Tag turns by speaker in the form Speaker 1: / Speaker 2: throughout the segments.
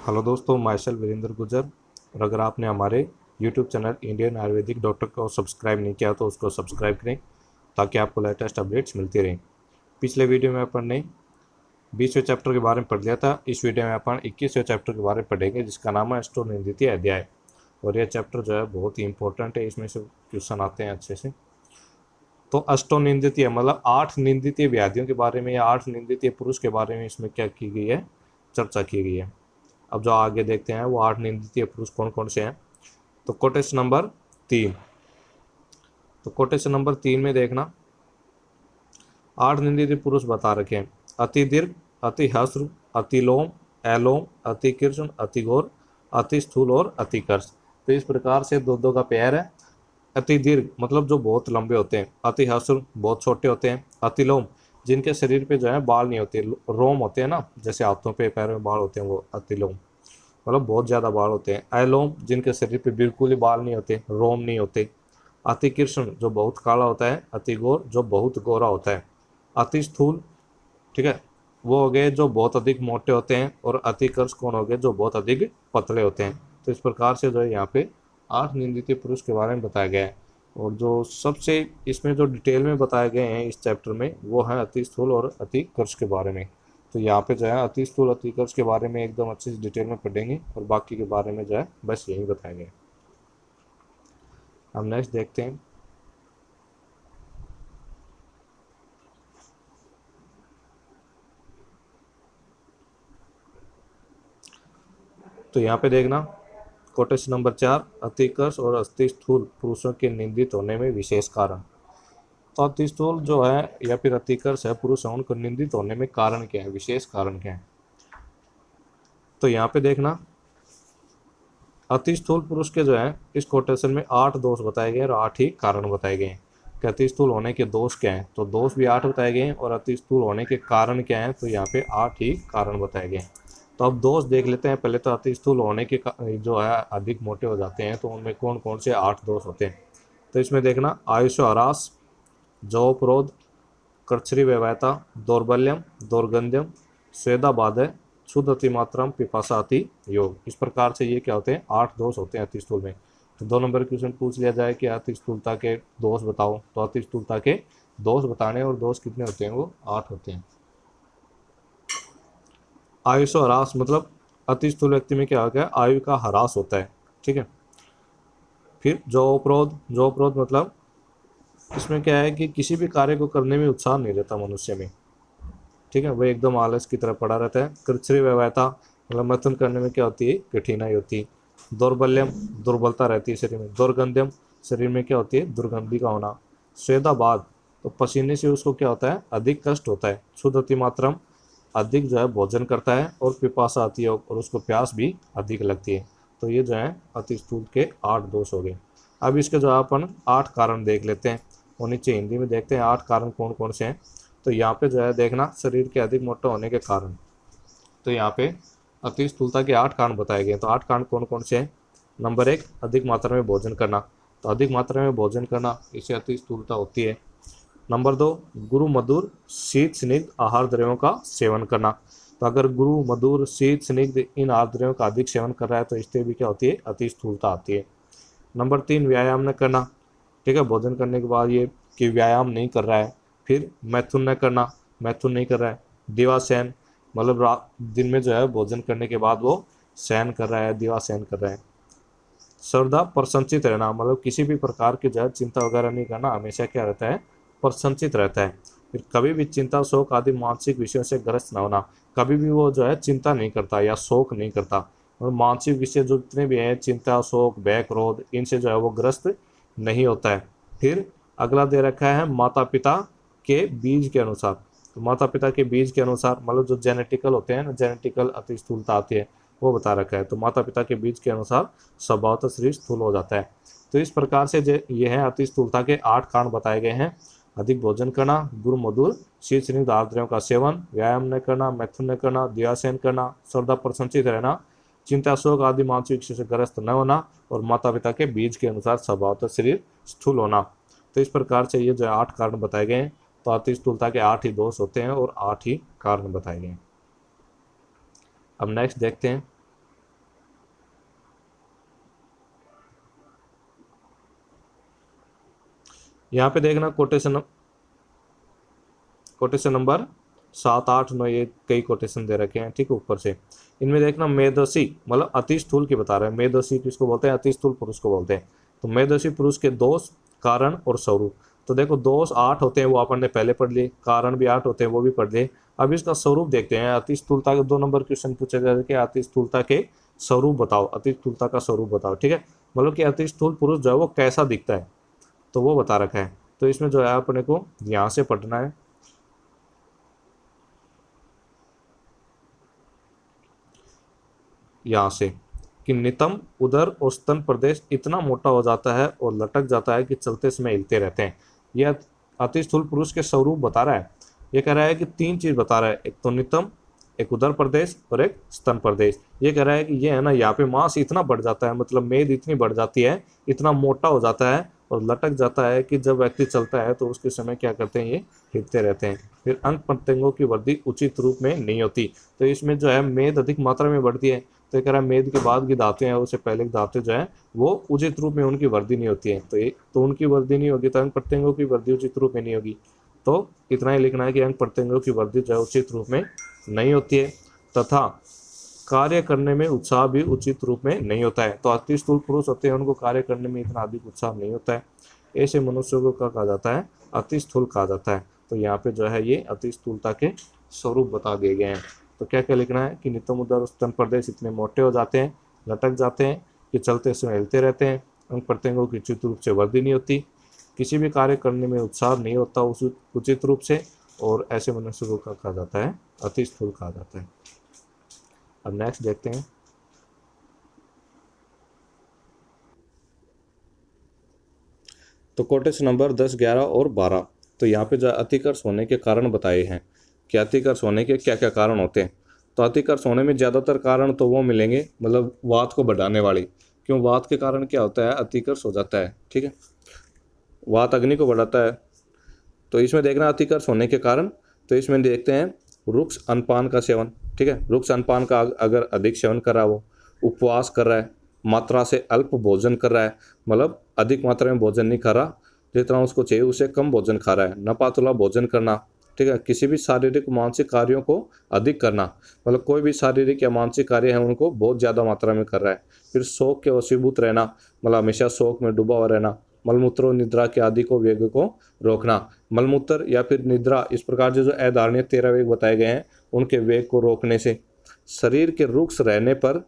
Speaker 1: Hello दोस्तों, माइशल वीरेंद्र गुजर। और अगर आपने हमारे YouTube channel Indian Ayurvedic doctor को सब्सक्राइब नहीं किया तो उसको सब्सक्राइब करें ताकि आपको लेटेस्ट अपडेट्स मिलती रहें। पिछले वीडियो में अपन ने 20वें चैप्टर के बारे में पढ़ लिया था। इस वीडियो में अपन 21वें चैप्टर के बारे में पढ़ेंगे जिसका नाम है अष्टोनिंदितीय अध्याय। और यह चैप्टर जो है बहुत ही इंपॉर्टेंट है, इसमें से क्वेश्चन आते हैं अच्छे से। तो अष्टोनिंदितीय मतलब 8 निंदितीय व्याधियों के बारे में या 8 निंदितीय पुरुष के बारे में इसमें क्या की गई है, चर्चा की गई है। अब जो आगे देखते हैं वो 8 निंदितीय पुरुष कौन कौन से हैं। तो कोटेशन नंबर 3। तो कोटेशन नंबर 3 में देखना 8 निंदितीय पुरुष बता रखे हैं। अति दीर्घ, अति ह्रस्व, अति लोम, एलोम, अति कृष्ण, अति घोर, अति स्थूल और अति कर्ष। तो इस प्रकार से दो दो का पेयर है। अति दीर्घ मतलब जो बहुत लंबे होते हैं, अति ह्रस्व बहुत छोटे होते हैं, अति लोम जिनके शरीर पे जो है बाल नहीं होते, रोम होते हैं ना, जैसे हाथों पे पैरों में बाल होते हैं, वो अति लोम मतलब बहुत ज़्यादा बाल होते हैं। एलोम जिनके शरीर पे बिल्कुल ही बाल नहीं होते, रोम नहीं होते। अति कृष्ण जो बहुत काला होता है, अति गोर जो बहुत गोरा होता है, अति स्थूल ठीक है वो हो गए जो बहुत अधिक मोटे होते हैं, और अति कर्ष कौन हो गए जो बहुत अधिक पतले होते हैं। तो इस प्रकार से जो है यहाँ पे 8 निंदितीय पुरुष के बारे में बताया गया है। और जो सबसे इसमें जो डिटेल में बताए गए हैं इस चैप्टर में वो है अति स्थूल और अति कर्ष के बारे में। तो यहाँ पे जो है अति स्थूल अति कर्ष के बारे में एकदम अच्छे से डिटेल में पढ़ेंगे, और बाकी के बारे में जो है बस यही बताया गया। हम नेक्स्ट देखते हैं। तो यहाँ पे देखना कोटेशन नंबर 4, अतिकर्ष और अति स्थूल पुरुषों के निंदित होने में विशेष कारण। तो अति स्थूल जो है या फिर अतिकर्ष है पुरुष है, उनको निंदित होने में कारण क्या है, विशेष कारण क्या है। तो यहाँ पे देखना अति स्थूल पुरुष के जो है इस कोटेशन में 8 दोष बताए गए और 8 ही कारण बताए गए हैं कि अति स्थूल होने के दोष क्या हैं। तो दोष भी 8 बताए गए हैं और अति स्थूल होने के कारण क्या हैं, तो यहाँ पे 8 ही कारण बताए गए हैं। तो अब दोष देख लेते हैं पहले। तो अति स्थूल होने के जो है अधिक मोटे हो जाते हैं, तो उनमें कौन कौन से 8 दोष होते हैं। तो इसमें देखना आयुष ह्रास, जवप्रोध, कर्छरी व्यवहायता, दौर्बल्यम, दौर्गंध्यम, स्वेदा बाधय, शुद्ध अतिमात्रम, पिपासा अति योग। इस प्रकार से ये क्या होते हैं, 8 दोष होते हैं अति स्थूल में। तो 2 नंबर क्वेश्चन पूछ लिया जाए कि अति स्थूलता के दोष बताओ, तो अति स्थूलता के दोष बताने, और दोष कितने होते हैं, वो 8 होते हैं। आयुष ह्रास मतलब अति स्थूल व्यक्ति में क्या होता है, आयु का ह्रास होता है, ठीक है। फिर जवप्रोध मतलब इसमें क्या है कि किसी भी कार्य को करने में उत्साह नहीं रहता मनुष्य में, ठीक है, वो एकदम आलस की तरह पड़ा रहता है। कृच्छ्री व्यवहायता मतलब मथन करने में क्या होती है, कठिनाई होती है। दौर्बल्यम दुर्बलता रहती है शरीर में। दुर्गंध्यम शरीर में क्या होती है, दुर्गंधी का होना। स्वेदाबाद तो पसीने से उसको क्या होता है, अधिक कष्ट होता है। शुद्ध अतिमात्रम अधिक जो है भोजन करता है। और पिपासा आती है और उसको प्यास भी अधिक लगती है। तो ये जो है अति स्थूल के 8 दोष हो गए। अब इसके जो अपन 8 कारण देख लेते हैं, और नीचे हिंदी में देखते हैं 8 कारण कौन कौन से हैं। तो यहाँ पे जो है देखना शरीर के अधिक मोटा होने के कारण। तो यहाँ पे अति स्थूलता के 8 कारण बताए गए हैं। तो 8 कारण कौन कौन से हैं। नंबर 1 अधिक मात्रा में भोजन करना। तो अधिक मात्रा में भोजन करना इससे अति स्थूलता होती है। नंबर 2 गुरु मधुर शीत स्निग्ध आहार द्रव्यों का सेवन करना। तो अगर गुरु मधुर शीत स्निग्ध इन आहार द्रव्यों का अधिक सेवन कर रहा है तो इससे भी क्या होती है, अति स्थूलता आती है। नंबर 3 व्यायाम न करना, ठीक है, भोजन करने के बाद ये कि व्यायाम नहीं कर रहा है। फिर मैथुन न करना, मैथुन नहीं कर रहा है। दिवा सहन मतलब रात दिन में जो है भोजन करने के बाद वो सहन कर रहा है, दिवा सहन कर रहा है। सर्वदा प्रसन्नचित रहना मतलब किसी भी प्रकार की जो है चिंता वगैरह नहीं करना, हमेशा क्या रहता है, प्रसन्नचित रहता है। फिर कभी भी चिंता शोक आदि मानसिक विषयों से ग्रस्त न होना, कभी भी वो जो है चिंता नहीं करता या शोक नहीं करता। और मानसिक विषय जो जितने भी हैं, चिंता शोक भय क्रोध, इनसे जो है वो ग्रस्त नहीं होता है। फिर अगला दे रखा है माता पिता के बीज के अनुसार। तो माता पिता के बीज के अनुसार मतलब जो जेनेटिकल होते हैं ना, जेनेटिकल अति स्थूलता आती है, वो बता रखा है। तो माता पिता के बीज के अनुसार स्वभावतः शरीर स्थूल हो जाता है। तो इस प्रकार से ये है अति स्थूलता के 8 कारण बताए गए हैं। अधिक भोजन करना, गुरु मधुर शीत स्निग्ध आहार द्रव्यों का सेवन, व्यायाम न करना, मैथुन न करना, दियासेन करना, सर्वदा प्रसन्नचित रहना, चिंता शोक आदि मानसिक विषय से ग्रस्त न होना, और माता पिता के बीज के अनुसार स्वभावतः शरीर स्थूल होना। तो इस प्रकार से ये जो 8 कारण बताए गए हैं। तो अति स्थूलता के 8 ही दोष होते हैं और 8 ही कारण बताए गए हैं। अब नेक्स्ट देखते हैं। यहाँ पे देखना कोटेशन नंबर 7, 8, 9, ये कई कोटेशन दे रखे हैं, ठीक है, ऊपर से। इनमें देखना मेदसी मतलब अति स्थूल की बता रहे हैं। मेदसी किसको बोलते हैं? अति स्थूल पुरुष को बोलते हैं। तो मेदसी पुरुष के दोष, कारण और स्वरूप। तो देखो दोष 8 होते हैं, वो अपन ने पहले पढ़ लिए, कारण भी 8 होते हैं, वो भी पढ़ लिए। अब इसका स्वरूप देखते हैं। अति स्थूलता के 2 नंबर क्वेश्चन पूछे गए कि अति स्थूलता के स्वरूप बताओ, अति स्थूलता का स्वरूप बताओ, ठीक है। मतलब कि अति स्थूल पुरुष जो है वो कैसा दिखता है, तो वो बता रखा है। तो इसमें जो है अपने को यहाँ से पढ़ना है, यहाँ से, कि नितंब उदर और स्तन प्रदेश इतना मोटा हो जाता है और लटक जाता है कि चलते समय हिलते रहते हैं। यह अति स्थूल पुरुष के स्वरूप बता रहा है। ये कह रहा है कि 3 चीज बता रहा है, एक तो नितंब, एक उदर प्रदेश और एक स्तन प्रदेश। ये कह रहा है कि ये है ना, यहाँ पे मांस इतना बढ़ जाता है, मतलब मेद इतनी बढ़ जाती है, इतना मोटा हो जाता है और लटक जाता है कि जब व्यक्ति चलता है तो उसके समय क्या करते हैं, ये हिलते रहते हैं। फिर अंग प्रत्यंगों की वृद्धि उचित रूप में नहीं होती। तो इसमें जो है मेद अधिक मात्रा में बढ़ती है। तो ये कह रहा है मेद के बाद की धातु हैं, उससे पहले की धातु जो है वो उचित रूप में उनकी वृद्धि नहीं होती है। तो उनकी वृद्धि नहीं होगी तो अंग प्रत्यंगों की वृद्धि उचित रूप में नहीं होगी। तो इतना ही लिखना है कि अंग प्रत्यंगों की वृद्धि जो है उचित रूप में नहीं होती है, तथा कार्य करने में उत्साह भी उचित रूप में नहीं होता है। तो अति स्थूल पुरुष होते हैं, उनको कार्य करने में इतना अधिक उत्साह नहीं होता है। ऐसे मनुष्यों को क्या कहा जाता है? अति स्थूल कहा जाता है। तो यहाँ पे जो है ये अति स्थूलता के स्वरूप बता दिए गए हैं। तो क्या क्या लिखना है कि नितंब उदर स्तन प्रदेश इतने मोटे हो जाते हैं, लटक जाते हैं कि चलते समय हिलते रहते हैं, अंग प्रत्यंगों की उचित रूप से वृद्धि नहीं होती, किसी भी कार्य करने में उत्साह नहीं होता उचित रूप से, और ऐसे मनुष्य को क्या कहा जाता है? अति स्थूल कहा जाता है। अब नेक्स्ट देखते हैं। तो कोटेशन नंबर 10, 11 और 12। तो यहाँ पे जो अतिकर्ष होने के कारण बताए हैं कि अतिकर्ष होने के क्या क्या कारण होते हैं। तो अतिकर्ष होने में ज़्यादातर कारण तो वो मिलेंगे, मतलब वात को बढ़ाने वाली। क्यों? वात के कारण क्या होता है? अतिकर्ष हो जाता है, ठीक है। वात अग्नि को बढ़ाता है। तो इसमें देखना अतिकर्ष होने के कारण, तो इसमें देखते हैं रुक्ष अनपान का सेवन, ठीक है। रुक्ष अनपान का अगर अधिक सेवन कर रहा है, वो उपवास कर रहा है, मात्रा से अल्प भोजन कर रहा है, मतलब अधिक मात्रा में भोजन नहीं खा रहा, जितना उसको चाहिए उससे कम भोजन खा रहा है, नपातुला भोजन करना, ठीक है। किसी भी शारीरिक मानसिक कार्यों को अधिक करना, मतलब कोई भी शारीरिक या मानसिक कार्य है उनको बहुत ज़्यादा मात्रा में कर रहा है। फिर शौक के वशीभूत रहना, मतलब हमेशा शौक में डूबा हुआ रहना। मलमूत्र और निद्रा के आदि को वेग को रोकना। मलमूत्र या फिर निद्रा, इस प्रकार जो अधारणीय 13 वेग बताए गए हैं, उनके वेग को रोकने से। शरीर के रुक्ष रहने पर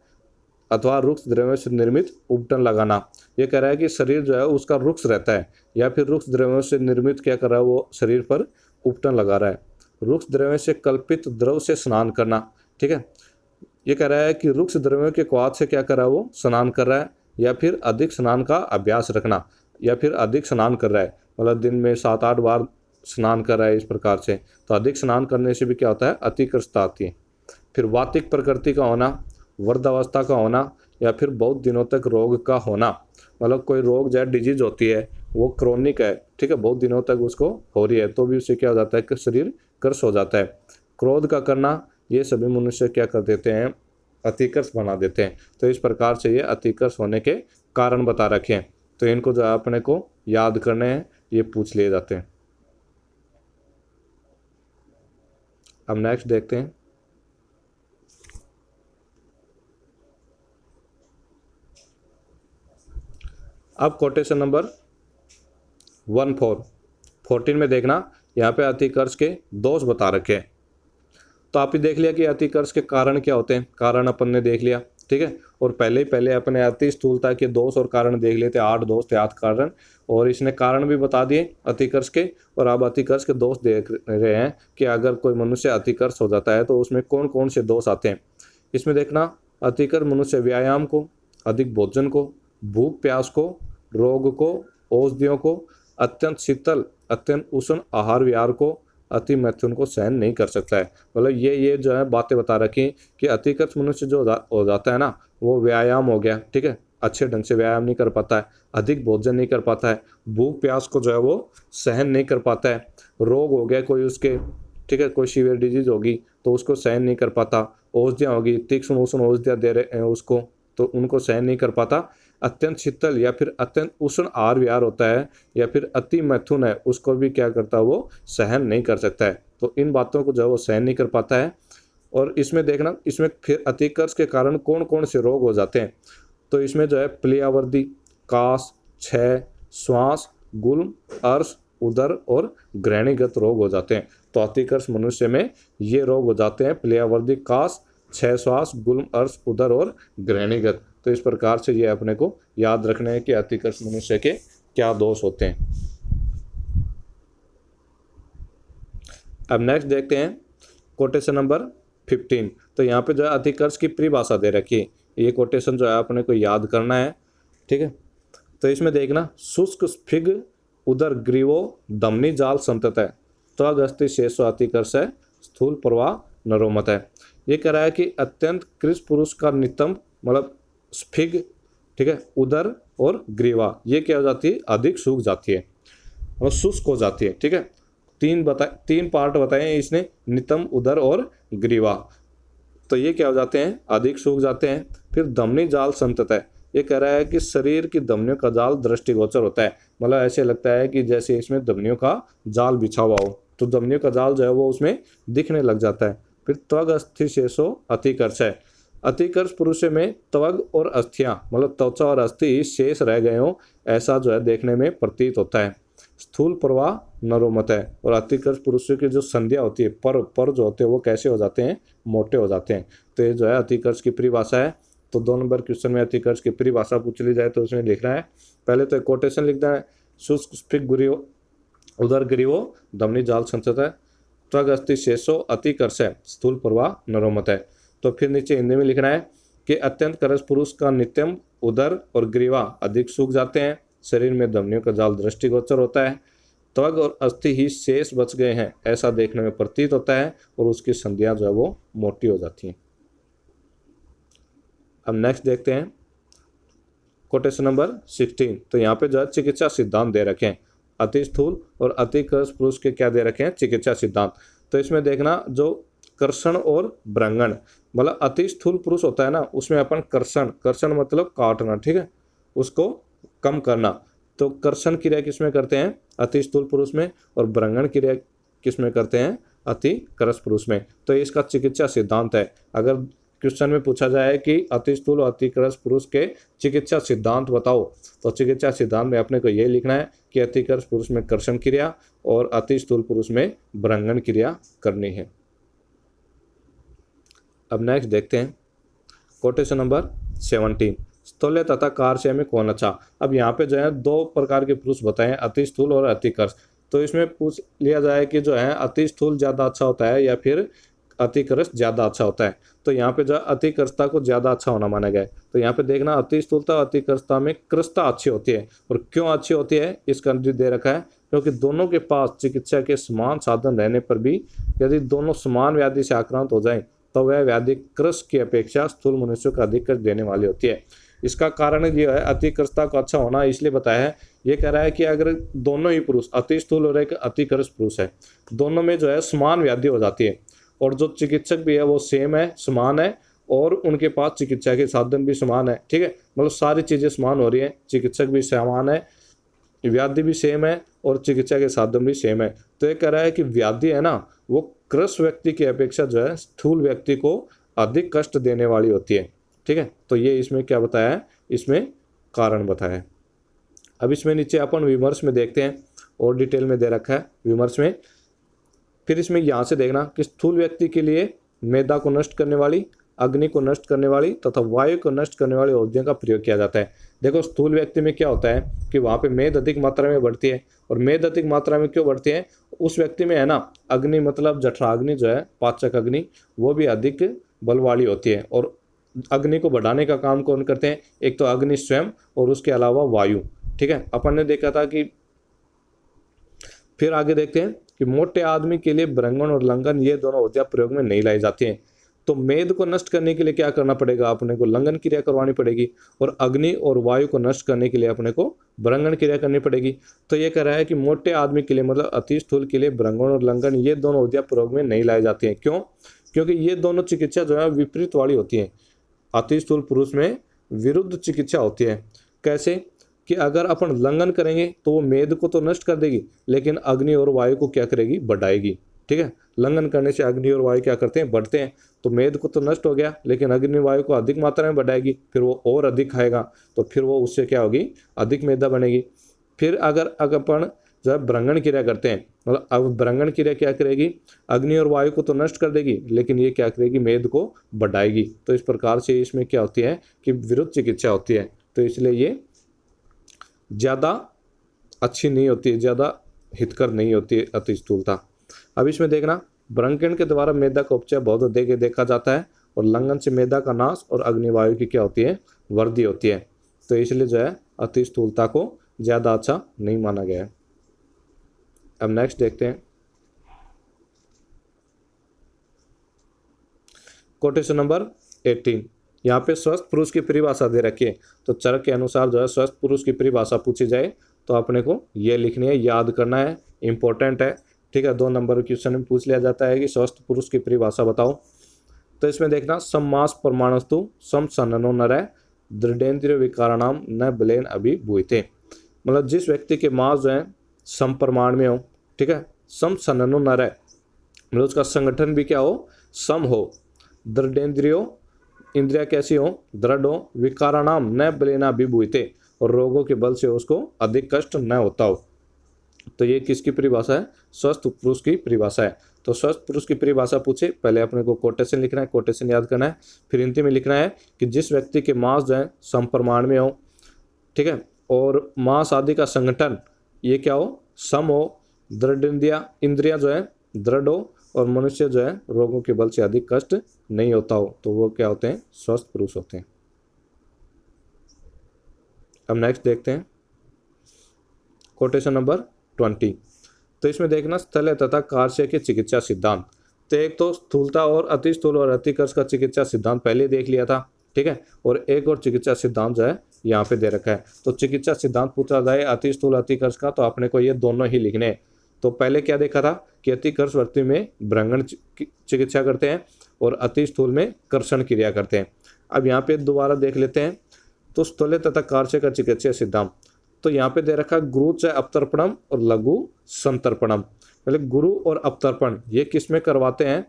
Speaker 1: अथवा रुक्ष द्रव्यों से निर्मित उपटन लगाना। ये कह रहा है कि शरीर जो है उसका रुक्ष रहता है, या फिर रुक्ष द्रव्यों से निर्मित क्या कर रहा है, वो शरीर पर उपटन लगा रहा है। रुक्ष द्रव्यों से कल्पित द्रव से स्नान करना, ठीक है। ये कह रहा है कि रुक्ष द्रव्यों के क्वाथ से क्या कर रहा है, वो स्नान कर रहा है, या फिर अधिक स्नान का अभ्यास रखना, या फिर अधिक स्नान कर रहा है, मतलब दिन में 7-8 बार स्नान कर रहा है इस प्रकार से। तो अधिक स्नान करने से भी क्या होता है? अतिकर्षता आती है। फिर वातिक प्रकृति का होना, वृद्धावस्था का होना, या फिर बहुत दिनों तक रोग का होना, मतलब कोई रोग जो डिजीज होती है वो क्रोनिक है, ठीक है, बहुत दिनों तक उसको हो रही है, तो भी उससे क्या हो जाता है कि शरीर कर्ष हो जाता है। क्रोध का करना, ये सभी मनुष्य क्या कर देते हैं? अतिकर्ष बना देते हैं। तो इस प्रकार से ये अतिकर्ष होने के कारण बता रखे हैं। तो इनको जो अपने को याद करने हैं, ये पूछ लिए जाते हैं। अब नेक्स्ट देखते हैं। अब कोटेशन नंबर 14 में देखना, यहाँ पे अतिकर्ष के दोष बता रखे हैं। तो आप ही देख लिया कि अतिकर्ष के कारण क्या होते हैं, कारण अपन ने देख लिया, ठीक है। और पहले अपने अति स्थूलता के दोष और कारण देख लेते, 8 दोष थे, 8 कारण, और इसने कारण भी बता दिए अतिकर्ष के। और अब अतिकर्ष के दोष देख रहे हैं कि अगर कोई मनुष्य अतिकर्ष हो जाता है तो उसमें कौन कौन से दोष आते हैं। इसमें देखना, अतिकर्ष मनुष्य व्यायाम को, अधिक भोजन को, भूख प्यास को, रोग को, औषधियों को, अत्यंत शीतल अत्यंत उष्ण आहार विहार को, अति मैथुन को सहन नहीं कर सकता है। मतलब ये जो है बातें बता रखी कि अतिकर्ष मनुष्य जो हो जाता है ना, वो व्यायाम हो गया, ठीक है, अच्छे ढंग से व्यायाम नहीं कर पाता है, अधिक भोजन नहीं कर पाता है, भूख प्यास को जो है वो सहन नहीं कर पाता है, रोग हो गया कोई उसके, ठीक है, कोई सीवियर डिजीज होगी तो उसको सहन नहीं कर पाता, औषधियाँ होगी, तीक्ष्ण उष्ण औषधियाँ दे रहे हैं उसको, तो उनको सहन नहीं कर पाता। अत्यंत शीतल या फिर अत्यंत उष्ण आहार विहार होता है या फिर अति मैथुन है, उसको भी क्या करता है, वो सहन नहीं कर सकता है। तो इन बातों को जो है वो सहन नहीं कर पाता है। और इसमें देखना, इसमें फिर अतिकर्ष के कारण कौन कौन से रोग हो जाते हैं। तो इसमें जो है प्लियावर्दी, कास, क्षय, श्वास, गुल्म, अर्श, उदर और ग्रहणीगत रोग हो जाते हैं। तो अतिकर्ष मनुष्य में ये रोग हो जाते हैं, प्लियावर्दी, कास, क्षय, श्वास, गुल्म, अर्श, उदर और ग्रहणीगत। तो इस प्रकार से ये अपने को याद रखना है कि अतिकर्ष मनुष्य के क्या दोष होते हैं। अब नेक्स्ट देखते हैं कोटेशन नंबर 15। तो यहाँ पे जो है अतिकर्ष की परिभाषा दे रखी है, ये कोटेशन जो है अपने को याद करना है, ठीक है। तो इसमें देखना, शुष्क स्फिग उदर ग्रीवो दमनी जाल संतत है, त्वग अस्थि शेषो अतिकर्ष है, स्थूल प्रवाह नरोमत है। ये कह रहा है कि अत्यंत कृष पुरुष का नितंब मतलब स्फिग, ठीक है, उदर और ग्रीवा ये क्या हो जाती है, अधिक सूख जाती है और शुष्क हो जाती है, ठीक है। तीन पार्ट बताए इसने, नितंब, उदर और ग्रीवा। तो ये क्या हो जाते हैं, अधिक सूख जाते हैं। फिर धमनी जाल संतत है, ये कह रहा है कि शरीर की धमनियों का जाल दृष्टिगोचर होता है, मतलब ऐसे लगता है कि जैसे इसमें धमनियों का जाल बिछा हुआ हो, तो धमनियों का जाल जो है वो उसमें दिखने लग जाता है। फिर त्वग अस्थि शेषो अतिकर्ष है, अतिकर्ष पुरुष में त्वग और अस्थियां मतलब त्वचा और अस्थि शेष रह गए हो, ऐसा जो है देखने में प्रतीत होता है। स्थूल प्रवाह नरोमत है, और अतिकर्ष पुरुषों की जो संध्या होती है, पर जो होते हैं वो कैसे हो जाते हैं, मोटे हो जाते हैं। तो ये जो है अतिकर्ष की परिभाषा है। तो 2 नंबर क्वेश्चन में अतिकर्ष की परिभाषा पूछ ली जाए तो उसमें लिखना है, पहले तो एक कोटेशन लिखना है, शुष्क स्फिग गुरियो उदर ग्रीवो दमनी जाल संचत है, त्वग अस्थि शेषो अतिकर्ष है, स्थूल प्रवाह नरोमत है। तो फिर नीचे हिंदी में लिखना है कि अत्यंत करस पुरुष का नित्यम उदर और ग्रीवा अधिक सूख जाते हैं, शरीर में धमनियों का जाल दृष्टिगोचर होता है, त्वग और अस्थि ही शेष बच गए हैं ऐसा देखने में प्रतीत होता है, और उसकी संधियां जो है वो मोटी हो जाती हैं। अब नेक्स्ट देखते हैं कोटेशन नंबर 16। तो यहाँ पे जो है चिकित्सा सिद्धांत दे रखे हैं, अति स्थूल और अति कर्ष पुरुष के क्या दे रखे हैं, चिकित्सा सिद्धांत। तो इसमें देखना, जो कर्षण और ब्रंगण मतलब अति स्थूल पुरुष होता है ना, उसमें अपन कर्षण मतलब काटना, ठीक है, उसको कम करना। तो कर्षण क्रिया किसमें करते हैं, अति स्थूल पुरुष में, और ब्रंगण क्रिया किसमें करते हैं, अति करस पुरुष में। तो इसका चिकित्सा सिद्धांत है। अगर क्वेश्चन में पूछा जाए कि अति स्थूल और अति करस पुरुष के चिकित्सा सिद्धांत बताओ, तो चिकित्सा सिद्धांत में अपने को ये लिखना है कि अति करस पुरुष में कर्षण क्रिया और अति स्थूल पुरुष में ब्रंगण क्रिया करनी है। अब नेक्स्ट देखते हैं कोटेशन नंबर 17, स्थूल्य तथा कार्य में कौन अच्छा। अब यहाँ पे जो है 2 प्रकार के पुरुष बताए, अति स्थूल और अति कर्ष। तो इसमें पूछ लिया जाए कि जो है अति स्थूल ज़्यादा अच्छा होता है या फिर अति कर्ष ज़्यादा अच्छा होता है। तो यहाँ पे जो है अति कर्षता को ज़्यादा अच्छा होना माना गया है। तो यहाँ पे देखना, अति स्थूलता और अति कर्षता में कृषता अच्छी होती है, और क्यों अच्छी होती है इसका दे रखा है, क्योंकि दोनों के पास चिकित्सा के समान साधन रहने पर भी यदि दोनों समान व्याधि से आक्रांत हो जाए तो वह व्याधि कृष की अपेक्षा स्थूल मनुष्यों को अधिक कष्ट देने वाली होती है। इसका कारण ये है, अति कर्षता को अच्छा होना इसलिए बताया है, ये कह रहा है कि अगर दोनों ही पुरुष अति स्थूल और एक अति कर्ष पुरुष है, दोनों में जो है समान व्याधि हो जाती है, और जो चिकित्सक भी है वो सेम है, समान है, और उनके पास चिकित्सा के साधन भी समान है, ठीक है, मतलब सारी चीज़ें समान हो रही हैं, चिकित्सक भी समान है, व्याधि भी सेम है, और चिकित्सा के साधन भी सेम है। तो ये कह रहा है कि व्याधि है ना, वो कृष व्यक्ति की अपेक्षा जो है स्थूल व्यक्ति को अधिक कष्ट देने वाली होती है, ठीक है। तो ये इसमें क्या बताया है, इसमें कारण बताया है। अब इसमें नीचे अपन विमर्श में देखते हैं, और डिटेल में दे रखा है विमर्श में। फिर इसमें यहाँ से देखना कि स्थूल व्यक्ति के लिए मेदा को नष्ट करने वाली, अग्नि को नष्ट करने वाली तथा वायु को नष्ट करने वाली औषधियों का प्रयोग किया जाता है। देखो स्थूल व्यक्ति में क्या होता है कि वहाँ पे मेद अधिक मात्रा में बढ़ती है, और मेद अधिक मात्रा में क्यों बढ़ती है, उस व्यक्ति में है ना अग्नि मतलब जठराग्नि जो है, पाचक अग्नि, वो भी अधिक बल वाली होती है। और अग्नि को बढ़ाने का काम कौन करते हैं, एक तो अग्नि स्वयं और उसके अलावा वायु, ठीक है। अपन ने देखा था कि फिर आगे देखते हैं कि मोटे आदमी के लिए ब्रंगण और लंघन ये दोनों औषधियाँ प्रयोग में नहीं लाई जाती हैं। तो मेद को नष्ट करने के लिए क्या करना पड़ेगा, अपने को लंघन क्रिया करवानी पड़ेगी, और अग्नि और वायु को नष्ट करने के लिए अपने को ब्रंगण क्रिया करनी पड़ेगी। तो ये कह रहा है कि मोटे आदमी के लिए मतलब अति स्थूल के लिए ब्रंगण और लंघन ये दोनों औषधियाँ प्रयोग में नहीं लाई जाती हैं। क्यों, क्योंकि ये दोनों चिकित्सा जो है विपरीत वाली होती है। अति स्थूल पुरुष में विरुद्ध चिकित्सा होती है। कैसे कि अगर अपन उल्लंघन करेंगे तो वो मेद को तो नष्ट कर देगी, लेकिन अग्नि और वायु को क्या करेगी, बढ़ाएगी। ठीक है, उल्लंघन करने से अग्नि और वायु क्या करते हैं, बढ़ते हैं। तो मेद को तो नष्ट हो गया, लेकिन अग्नि वायु को अधिक मात्रा में बढ़ाएगी, फिर वो और अधिक खाएगा, तो फिर वो उससे क्या होगी, अधिक मेदा बनेगी। फिर अगर अपन जब ब्रंगण क्रिया करते हैं, मतलब अब ब्रंगण क्रिया क्या करेगी, अग्नि और वायु को तो नष्ट कर देगी, लेकिन ये क्या करेगी, मेद को बढ़ाएगी। तो इस प्रकार से इसमें क्या होती है कि विरुद्ध चिकित्सा होती है, तो इसलिए ये ज़्यादा अच्छी नहीं होती है, ज़्यादा हितकर नहीं होती है अति स्थूलता। अब इसमें देखना, ब्रंकन के द्वारा मेदा का उपचार बहुत देखा जाता है, और लंघन से मेदा का नाश और अग्निवायु की क्या होती है, वृद्धि होती है। तो इसलिए जो है अति स्थूलता को ज़्यादा अच्छा नहीं माना गया है। अब नेक्स्ट देखते हैं कोटेशन नंबर 18। यहाँ पे स्वस्थ पुरुष की परिभाषा दे रखी है, तो चरक के अनुसार जो है स्वस्थ पुरुष की परिभाषा पूछी जाए तो अपने को ये लिखनी है, याद करना है, इंपॉर्टेंट है। ठीक है, 2 नंबर क्वेश्चन में पूछ लिया जाता है कि स्वस्थ पुरुष की परिभाषा बताओ। तो इसमें देखना, सम्मास परमाणुस्तु सम सन्नो नर दृढ़ेन्द्रिय विकाराणाम न बलेन अभिभूयते। मतलब जिस व्यक्ति के मास जो है सम परिमाण में हो, ठीक है, सम सन्नो नर है, मतलब उसका संगठन भी क्या हो, सम हो, दृढ़ेन्द्रियो इंद्रिया कैसी हो, दृढ़ हो, विकाराणाम न बलेना अभिभूयते, और रोगों के बल से उसको अधिक कष्ट न होता हो। तो ये किसकी परिभाषा है, स्वस्थ पुरुष की परिभाषा है। तो स्वस्थ पुरुष की परिभाषा पूछे, पहले अपने को कोटेशन लिखना है, कोटेशन याद करना है, फिर हिंदी में लिखना है कि जिस व्यक्ति के मास जो है समप्रमाण में हो, ठीक है, और मास आदि का संगठन ये क्या हो, सम हो, दृढ़ इंद्रिया जो है दृढ़ हो, और मनुष्य जो है रोगों के बल से अधिक कष्ट नहीं होता हो, तो वो क्या होते हैं, स्वस्थ पुरुष होते हैं। अब नेक्स्ट देखते हैं कोटेशन नंबर 20। तो इसमें देखना, स्थल तथा कार्य के चिकित्सा सिद्धांत। तो एक तो स्थूलता और अति स्थूल और अतिकर्ष का चिकित्सा सिद्धांत पहले देख लिया था, ठीक है, और एक और चिकित्सा सिद्धांत जो है यहाँ पे दे रखा है। तो चिकित्सा सिद्धांत पूछा जाए अति स्थूल अतिकर्ष का, तो अपने को ये दोनों ही लिखने हैं। तो पहले क्या देखा था कि अतिकर्ष व्यक्ति में ब्रंगण चिकित्सा करते हैं और अति स्थूल में कर्षण क्रिया करते हैं। अब यहाँ पे दोबारा देख लेते हैं। तो स्थूल तथा कार्य का चिकित्सा सिद्धांत, तो यहाँ पे दे रखा गुरु च अपतर्पणम और लघु संतर्पणम। मतलब गुरु और अपतर्पण ये किस में करवाते हैं,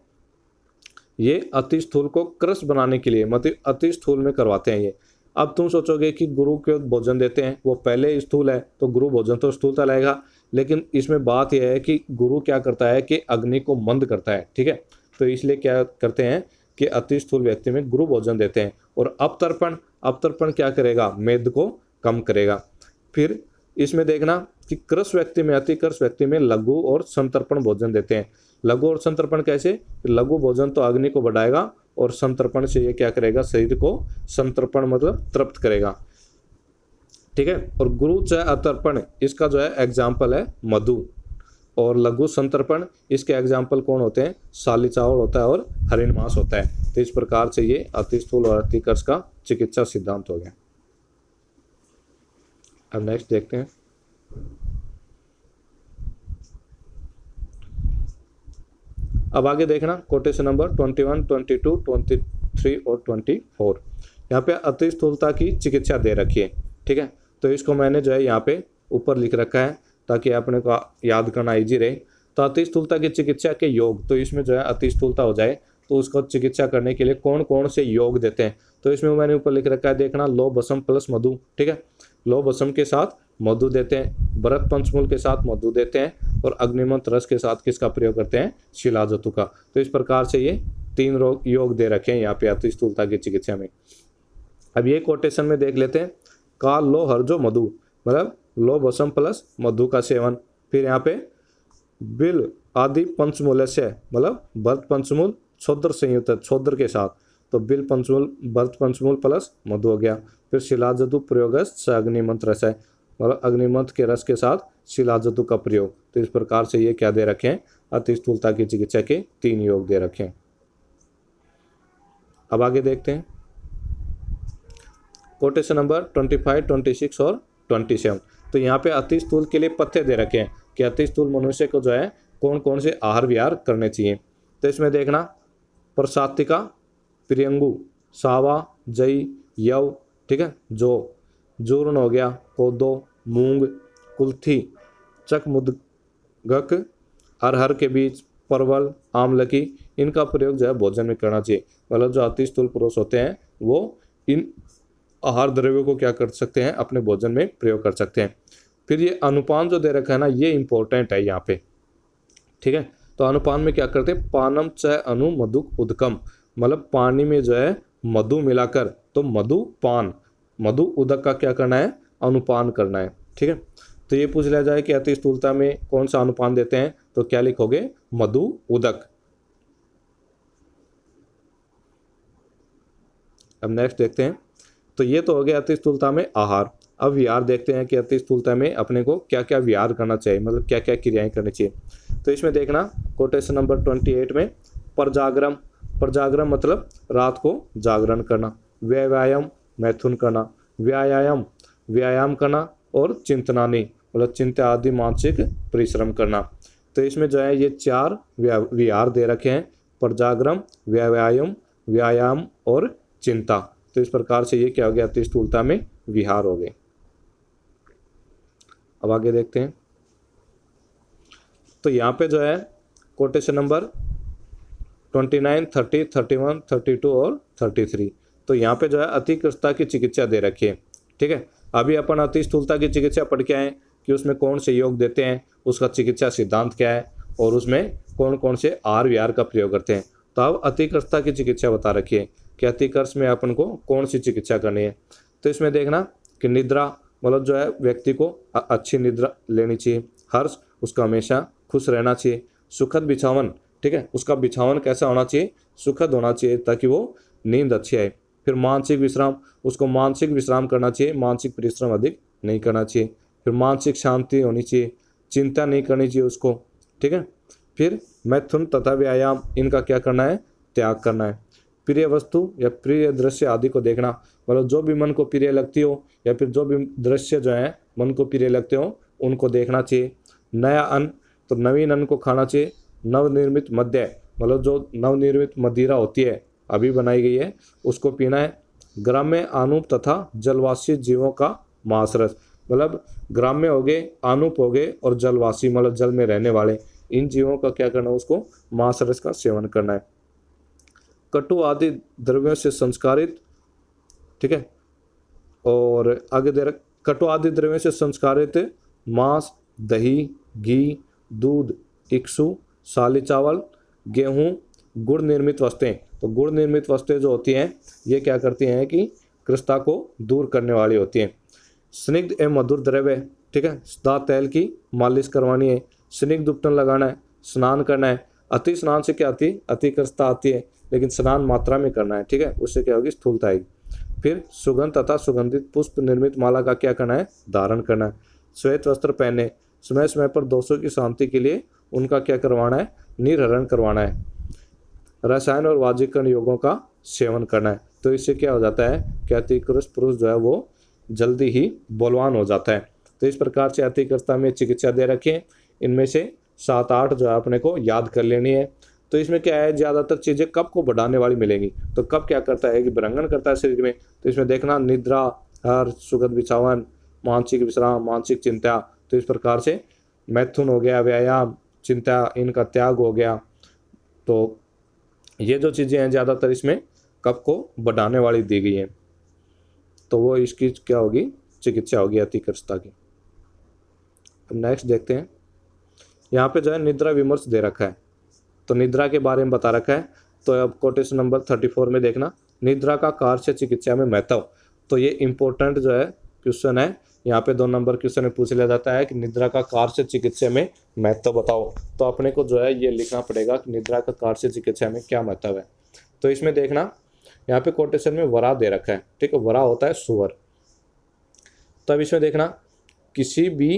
Speaker 1: ये अति स्थूल को क्रश बनाने के लिए, मतलब अति स्थूल में करवाते हैं ये। अब तुम सोचोगे कि गुरु को भोजन देते हैं, वो पहले स्थूल है तो गुरु भोजन तो स्थूलता लाएगा, लेकिन इसमें बात यह है कि गुरु क्या करता है कि अग्नि को मंद करता है, ठीक है। तो इसलिए क्या करते हैं कि अति स्थूल व्यक्ति में गुरु भोजन देते हैं। और अपतर्पण क्या करेगा, मेद को कम करेगा। फिर इसमें देखना कि क्रश व्यक्ति में, अति क्रश व्यक्ति में लघु और संतर्पण भोजन देते हैं। लघु और संतर्पण कैसे, लघु भोजन तो अग्नि को बढ़ाएगा और संतर्पण से ये क्या करेगा, शरीर को संतर्पण मतलब तृप्त करेगा, ठीक है। और गुरु च अतर्पण इसका जो है एग्जाम्पल है मधु, और लघु संतर्पण इसके एग्जाम्पल कौन होते हैं, साली चावल होता है और हरिण मांस होता है। तो इस प्रकार से ये अति स्थूल और अतिकर्ष का चिकित्सा सिद्धांत हो गया। अब नेक्स्ट देखते हैं अब आगे देखना कोटेशन नंबर 21, 22, 23 और 24। यहाँ पे अति स्थूलता की चिकित्सा दे रखी है, ठीक है। तो इसको मैंने जो है यहाँ पे ऊपर लिख रखा है ताकि अपने को याद करना इजी रहे। तो अति स्थूलता की चिकित्सा के योग, तो इसमें जो है अति स्थूलता हो जाए तो उसको चिकित्सा करने के लिए कौन कौन से योग देते हैं। तो इसमें मैंने ऊपर लिख रखा है, देखना, लो भस्म प्लस मधु, ठीक है। लो भस्म के साथ मधु देते हैं, भरत पंचमूल के साथ मधु देते हैं, और अग्निमंत रस के साथ किसका प्रयोग करते हैं, शिलाजतु का। तो इस प्रकार से ये 3 योग दे रखे हैं यहाँ पे अति स्थूलता की चिकित्सा में। अब ये कोटेशन में देख लेते हैं, काल लो हरजो मधु, मतलब लो भस्म प्लस मधु का सेवन। फिर यहाँ पे बिल आदि पंचमूल से, मतलब भरत पंचमूल छोद्र संयुक्त, छोद्र के साथ, तो बिल पंचमूल भरत पंचमूल प्लस मधु हो गया। फिर शिलाजतु प्रयोग अग्निमंत रस है, मतलब अग्निमंत के रस के साथ शिलाजतु का प्रयोग। तो इस प्रकार से ये क्या दे रखे हैं, अति स्थूलता की चिकित्सा के 3 योग दे रखे हैं। अब आगे देखते हैं कोटेशन नंबर 25, 26 और 27। तो यहाँ पे अति स्थूल के लिए पथ्य दे रखे हैं कि अति स्थूल मनुष्य को जो है कौन कौन से आहार विहार करने चाहिए। तो इसमें देखना, प्रसातिका, प्रियंगु, सावा, जई, यव, ठीक है, जो जूर्ण हो गया, कोदो, मूंग, कुल्थी, चकमुदगक, अरहर के बीज, परवल, आमलकी, इनका प्रयोग जो है भोजन में करना चाहिए। मतलब जो अति स्थूल पुरुष होते हैं वो इन आहार द्रव्यों को क्या कर सकते हैं, अपने भोजन में प्रयोग कर सकते हैं। फिर ये अनुपान जो दे रखा है ना, ये इंपॉर्टेंट है यहाँ पे, ठीक है। तो अनुपान में क्या करते हैं, पानम च अनु मधु उदकम, मतलब पानी में जो है मधु मिलाकर, तो मधु पान, मधु उदक का क्या करना है, अनुपान करना है, ठीक है। तो ये पूछ लिया जाए कि अति स्थूलता में कौन सा अनुपान देते हैं, तो क्या लिखोगे, मधु उदक। अब नेक्स्ट देखते हैं। तो ये तो हो गया अति स्थूलता में आहार। अब विहार देखते हैं कि अति स्थूलता में अपने को क्या क्या विहार करना चाहिए, मतलब क्या क्या क्रियाएं करनी चाहिए। तो इसमें देखना कोटेशन नंबर 28 में, प्रजागरम, प्रजागरम मतलब रात को जागरण करना, व्यायाम मैथुन करना, व्यायाम व्यायाम करना, और चिंतनानी मतलब चिंता आदि मानसिक परिश्रम करना। तो इसमें जो है ये 4 विहार दे रखे हैं, प्रजागरम, व्यायाम, व्यायाम और चिंता। तो इस प्रकार से ये क्या हो गया, अति स्थूलता में विहार हो गए। अब आगे देखते हैं। तो यहाँ पे जो है कोटेशन नंबर 29, 30, 31, 32 और 33। तो यहाँ पे जो है अतिकृष्टता की चिकित्सा दे रखी है, ठीक है। अभी अपन अति स्थूलता की चिकित्सा पढ़ के आए कि उसमें कौन से योग देते हैं, उसका चिकित्सा सिद्धांत क्या है, और उसमें कौन कौन से आहार विहार का प्रयोग करते हैं। तो अब अतिकृष्टता की चिकित्सा बता रखी है कि अतिकृष्ट में अपन को कौन सी चिकित्सा करनी है। तो इसमें देखना कि निद्रा मतलब जो है व्यक्ति को अच्छी निद्रा लेनी चाहिए, हर्ष उसका हमेशा खुश रहना चाहिए, सुखद बिछावन, ठीक है, उसका बिछावन कैसा होना चाहिए, सुखद होना चाहिए ताकि वो नींद अच्छी आए। फिर मानसिक विश्राम, उसको मानसिक विश्राम करना चाहिए, मानसिक परिश्रम अधिक नहीं करना चाहिए। फिर मानसिक शांति होनी चाहिए, चिंता नहीं करनी चाहिए उसको, ठीक है। फिर मैथुन तथा व्यायाम, इनका क्या करना है, त्याग करना है। प्रिय वस्तु या प्रिय दृश्य आदि को देखना, मतलब जो भी मन को प्रिय लगती हो या फिर जो भी दृश्य जो है मन को प्रिय लगते हो उनको देखना चाहिए। नया अन्न, तो नवीन अन्न को खाना चाहिए। नवनिर्मित मद्य, मतलब जो नवनिर्मित मदिरा होती है अभी बनाई गई है उसको पीना है। ग्राम्य आनूप तथा जलवासी जीवों का मांसरस, मतलब ग्राम्य हो गए, आनूप हो गए और जलवासी मतलब जल में रहने वाले, इन जीवों का क्या करना है, उसको मांसरस का सेवन करना है। कटु आदि द्रव्यों से संस्कारित, ठीक है, और आगे दे रहा कटु आदि द्रव्यों से संस्कारित मांस, दही, घी, दूध, इक्षु, साली चावल, गेहूं, गुड़ निर्मित वस्तुएं। तो गुड़ निर्मित वस्तुएं जो होती हैं ये क्या करती हैं कि कृष्णता को दूर करने वाली होती हैं। स्निग्ध एवं मधुर द्रव्य, ठीक है, दांत तेल की मालिश करवानी है, स्निग्ध उपटन लगाना है, स्नान करना है। अति स्नान से क्या आती है, अति कृष्णता आती है, लेकिन स्नान मात्रा में करना है, ठीक है, उससे क्या होगी, स्थूलता आएगी। फिर सुगंध तथा सुगंधित पुष्प निर्मित माला का क्या करना है, धारण करना है। श्वेत वस्त्र पहने, समय समय पर दोषों की शांति के लिए उनका क्या करवाना है, निर्हरण करवाना है। रसायन और वाजीकरण योगों का सेवन करना है। तो इससे क्या हो जाता है कि अतिकृष्ट पुरुष जो है वो जल्दी ही बलवान हो जाता है। तो इस प्रकार से अतिकृष्टता में चिकित्सा दे रखी है, इनमें से 7-8 जो है अपने को याद कर लेनी है। तो इसमें क्या है, ज़्यादातर चीज़ें कब को बढ़ाने वाली मिलेंगी। तो कब क्या करता है कि भ्रंगण करता है शरीर में। तो इसमें देखना निद्रा, हर्ष, सुखद बिछावन, मानसिक विश्राम, मानसिक चिंता। तो इस प्रकार से मैथुन हो गया, व्यायाम, चिंता, इनका त्याग हो गया। तो ये जो चीज़ें हैं ज़्यादातर इसमें कब को बढ़ाने वाली दी गई हैं। तो वो इसकी क्या होगी, चिकित्सा होगी अतिकृष्टता की। अब नेक्स्ट देखते हैं। यहाँ पे जो है निद्रा विमर्श दे रखा है, तो निद्रा के बारे में बता रखा है। तो अब कोटेशन नंबर 34 में देखना, निद्रा का कार्य चिकित्सा में महत्व। तो ये इंपॉर्टेंट जो है क्वेश्चन है, यहाँ पे 2 नंबर क्वेश्चन में पूछ लिया जाता है कि निद्रा का कार्य चिकित्सा में महत्व बताओ। तो अपने को जो है ये लिखना पड़ेगा कि निद्रा का कार्य चिकित्सा में क्या महत्व है। तो इसमें देखना यहाँ पे कोटेशन में वरा दे रखा है, ठीक है, वरा होता है सुअर। तो अब इसमें देखना किसी भी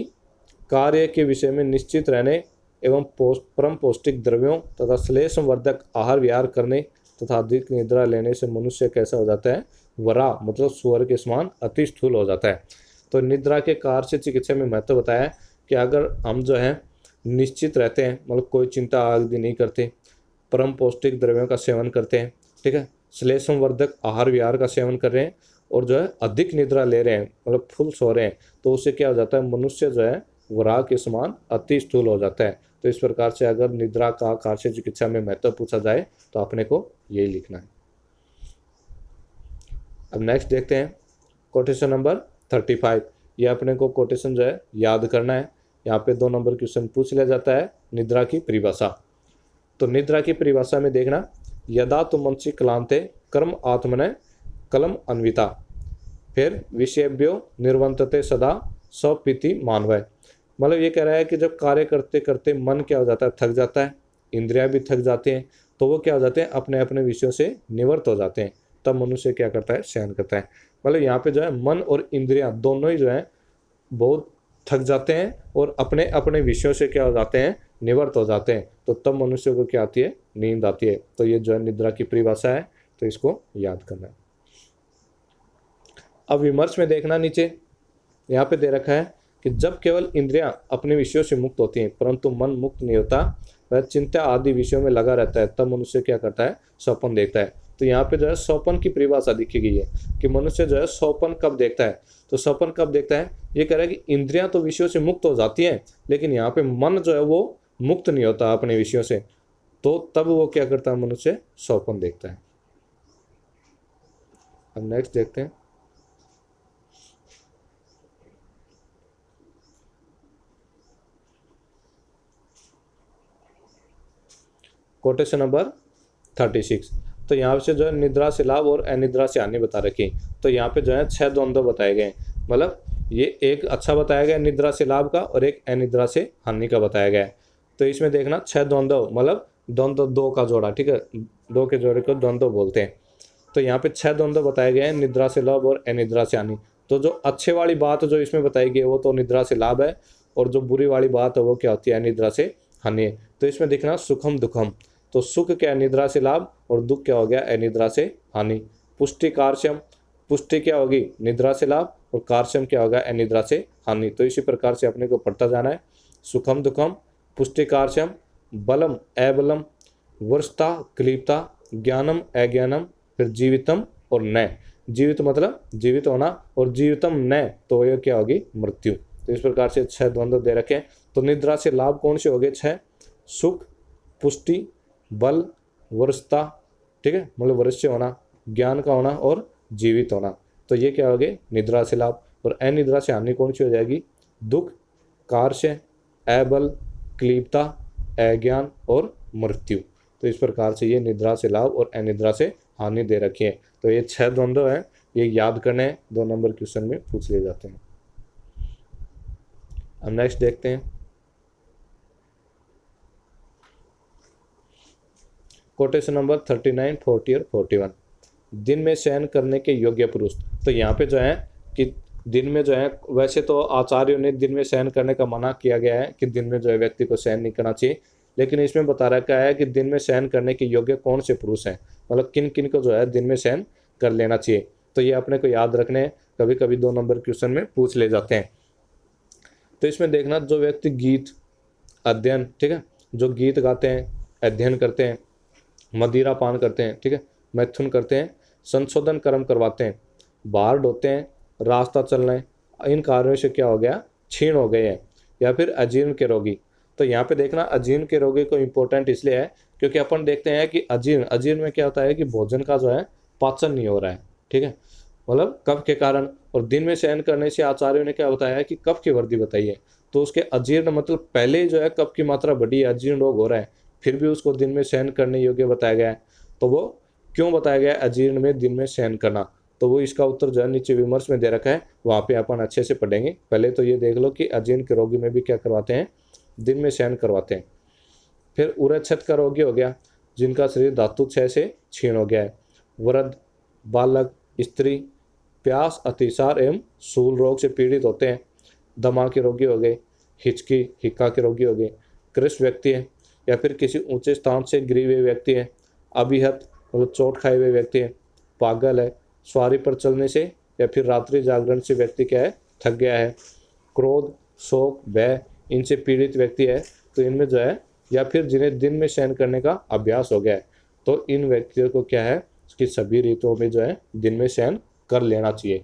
Speaker 1: कार्य के विषय में निश्चित रहने एवं परम पौष्टिक द्रव्यों तथा श्लेषवर्धक आहार विहार करने तथा अधिक निद्रा लेने से मनुष्य कैसा हो जाता है, वरा मतलब सुअर के समान अति स्थूल हो जाता है। तो निद्रा के कार्य से चिकित्सा में महत्व बताया है कि अगर हम जो है निश्चित रहते हैं, मतलब कोई चिंता आदि नहीं करते, परम पौष्टिक द्रव्यों का सेवन करते हैं, ठीक है, श्लेषवर्धक आहार विहार का सेवन कर रहे हैं और जो है अधिक निद्रा ले रहे हैं, मतलब फुल सो रहे हैं, तो उससे क्या हो जाता है, मनुष्य जो है वराह के समान अति स्थूल हो जाता है। तो इस प्रकार से अगर निद्रा का कार्य चिकित्सा में महत्व पूछा जाए तो अपने को यही लिखना है। अब नेक्स्ट देखते हैं कोटेशन नंबर 35। ये अपने को कोटेशन जो है याद करना है। यहाँ पे 2 नंबर क्वेश्चन पूछ लिया जाता है निद्रा की परिभाषा। तो निद्रा की परिभाषा में देखना, यदा तो मनसी क्लांते कर्म आत्मने कलम अन्विता, फिर विषयभ्यो निर्वंतते सदा स्वपीति मानवय। मतलब ये कह रहा है कि जब कार्य करते करते मन क्या हो जाता है, थक जाता है, इंद्रियां भी थक जाती हैं, तो वो क्या हो जाते हैं, अपने अपने विषयों से निवृत्त हो जाते हैं। तब मनुष्य क्या करता है, शयन करता है। मतलब यहाँ पे जो है मन और इंद्रियां दोनों ही जो है बहुत थक जाते हैं और अपने अपने विषयों से क्या हो जाते हैं, निवृत्त हो जाते हैं। तो तब मनुष्य को क्या आती है, नींद आती है। तो ये जो है निद्रा की परिभाषा है, तो इसको याद करना है। अब विमर्श में देखना, नीचे यहाँ पे दे रखा है कि जब केवल इंद्रियां अपने विषयों से मुक्त होती हैं परंतु मन मुक्त नहीं होता, वह चिंता आदि विषयों में लगा रहता है, तब मनुष्य क्या करता है, स्वप्न देखता है। तो यहाँ पे जो है स्वप्न की परिभाषा लिखी गई है कि मनुष्य जो है स्वप्न कब देखता है। तो स्वप्न कब देखता है, ये कह रहा है कि इंद्रियां तो विषयों से मुक्त हो जाती हैं, लेकिन यहाँ पे मन जो है वो मुक्त नहीं होता अपने विषयों से, तो तब वो क्या करता है, मनुष्य स्वप्न देखता है। अब नेक्स्ट देखते हैं कोटेशन नंबर 36। तो यहाँ से जो है निद्रा से लाभ और अनिद्रा से हानि बता रखी। तो यहाँ पे जो है 6 द्वंद्व बताए गए, मतलब ये एक अच्छा बताया गया निद्रा से लाभ का और एक अनिद्रा से हानि का बताया गया है। तो इसमें देखना 6 द्वंद्व, मतलब द्वंद्व 2 का जोड़ा, ठीक है, 2 के जोड़े को द्वंद्व बोलते हैं। तो यहाँ पे 6 द्वंद्व बताए गए हैं, निद्रा से लाभ और अनिद्रा से हानि। तो जो अच्छे वाली बात जो इसमें बताई गई है वो तो निद्रा से लाभ है, और जो बुरी वाली बात है वो क्या होती है, अनिद्रा से हानि है। तो इसमें देखना सुखम दुखम, तो सुख क्या, निद्रा से लाभ, और दुख क्या हो गया, अनिद्रा से हानि। पुष्टि कार्श्यम, पुष्टि क्या होगी, निद्रा से लाभ, और कार्श्यम क्या होगा, अनिद्रा से हानि। तो इसी प्रकार से अपने को पढ़ता जाना है, सुखम दुखम, पुष्टि कार्श्यम, बलम अबलम, वर्षता क्लीपता, ज्ञानम अज्ञानम, फिर जीवितम और न। जीवित मतलब जीवित होना, और जीवितम न तो ये क्या होगी, मृत्यु। तो इस प्रकार से 6 द्वंद्व दे रखे। तो निद्रा से लाभ कौन से हो गए, 6, सुख, पुष्टि, बल, वर्षता, ठीक है, मतलब वर्ष्य होना, ज्ञान का होना और जीवित होना। तो ये क्या हो गए, निद्रा से लाभ। और अनिद्रा से हानि कौन सी हो जाएगी, दुख, कार्य, अबल, क्लीपता, अज्ञान और मृत्यु। तो इस प्रकार से ये निद्रा से लाभ और अनिद्रा से हानि दे रखी है। तो ये 6 द्वंद्व हैं, ये याद करने हैं, 2 नंबर क्वेश्चन में पूछ लिए जाते हैं। अब नेक्स्ट देखते हैं कोटेशन नंबर 39, 40 और 41। दिन में शयन करने के योग्य पुरुष। तो यहाँ पे जो है कि दिन में जो है, वैसे तो आचार्यों ने दिन में शयन करने का मना किया गया है कि दिन में जो है व्यक्ति को शयन नहीं करना चाहिए, लेकिन इसमें बता रखा है कि दिन में शयन करने के योग्य कौन से पुरुष हैं, मतलब किन किन को जो है दिन में शयन कर लेना चाहिए। तो ये अपने को याद रखने हैं, कभी कभी 2 नंबर क्वेश्चन में पूछ ले जाते हैं। तो इसमें देखना, जो व्यक्ति गीत अध्ययन, ठीक है, जो गीत गाते हैं, अध्ययन करते हैं, मदिरा पान करते हैं, ठीक है, मैथुन करते हैं, संशोधन कर्म करवाते हैं, बाहर ढोते हैं, रास्ता चलना है, इन कार्यों से क्या हो गया, क्षीण हो गए हैं। या फिर अजीर्ण के रोगी। तो यहाँ पे देखना अजीर्ण के रोगी को इम्पोर्टेंट इसलिए है क्योंकि अपन देखते हैं कि अजीर्ण में क्या होता है कि भोजन का जो है पाचन नहीं हो रहा है, ठीक है, मतलब कफ के कारण। और दिन में शयन करने से आचार्यों ने क्या बताया है कि कफ की वृद्धि बताई है। तो उसके अजीर्ण मतलब पहले जो है कफ की मात्रा बढ़ी है, अजीर्ण रोग हो रहा है, फिर भी उसको दिन में शयन करने योग्य बताया गया है। तो वो क्यों बताया गया है अजीर्ण में दिन में शयन करना, तो वो इसका उत्तर जो है नीचे विमर्श में दे रखा है, वहाँ पे अपन अच्छे से पढ़ेंगे। पहले तो ये देख लो कि अजीर्ण के रोगी में भी क्या करवाते हैं, दिन में शयन करवाते हैं। फिर उरच्छत का रोगी हो गया, जिनका शरीर धातु क्षय से क्षीण हो गया है। वृद्ध, बालक, स्त्री प्यास, अतिसार एवं सूल रोग से पीड़ित होते हैं। दमा के रोगी हो गए, हिचकी हिक्का के रोगी हो गए, कृष्ण व्यक्ति है, या फिर किसी ऊंचे स्थान से गिरे हुए व्यक्ति है, अभिहत मतलब चोट खाए हुए व्यक्ति है, पागल है, सवारी पर चलने से या फिर रात्रि जागरण से व्यक्ति क्या है, थक गया है, क्रोध, शोक, भय इनसे पीड़ित व्यक्ति है। तो इनमें जो है, या फिर जिन्हें दिन में शयन करने का अभ्यास हो गया है, तो इन व्यक्तियों को क्या है कि सभी ऋतुओं में जो है दिन में शयन कर लेना चाहिए।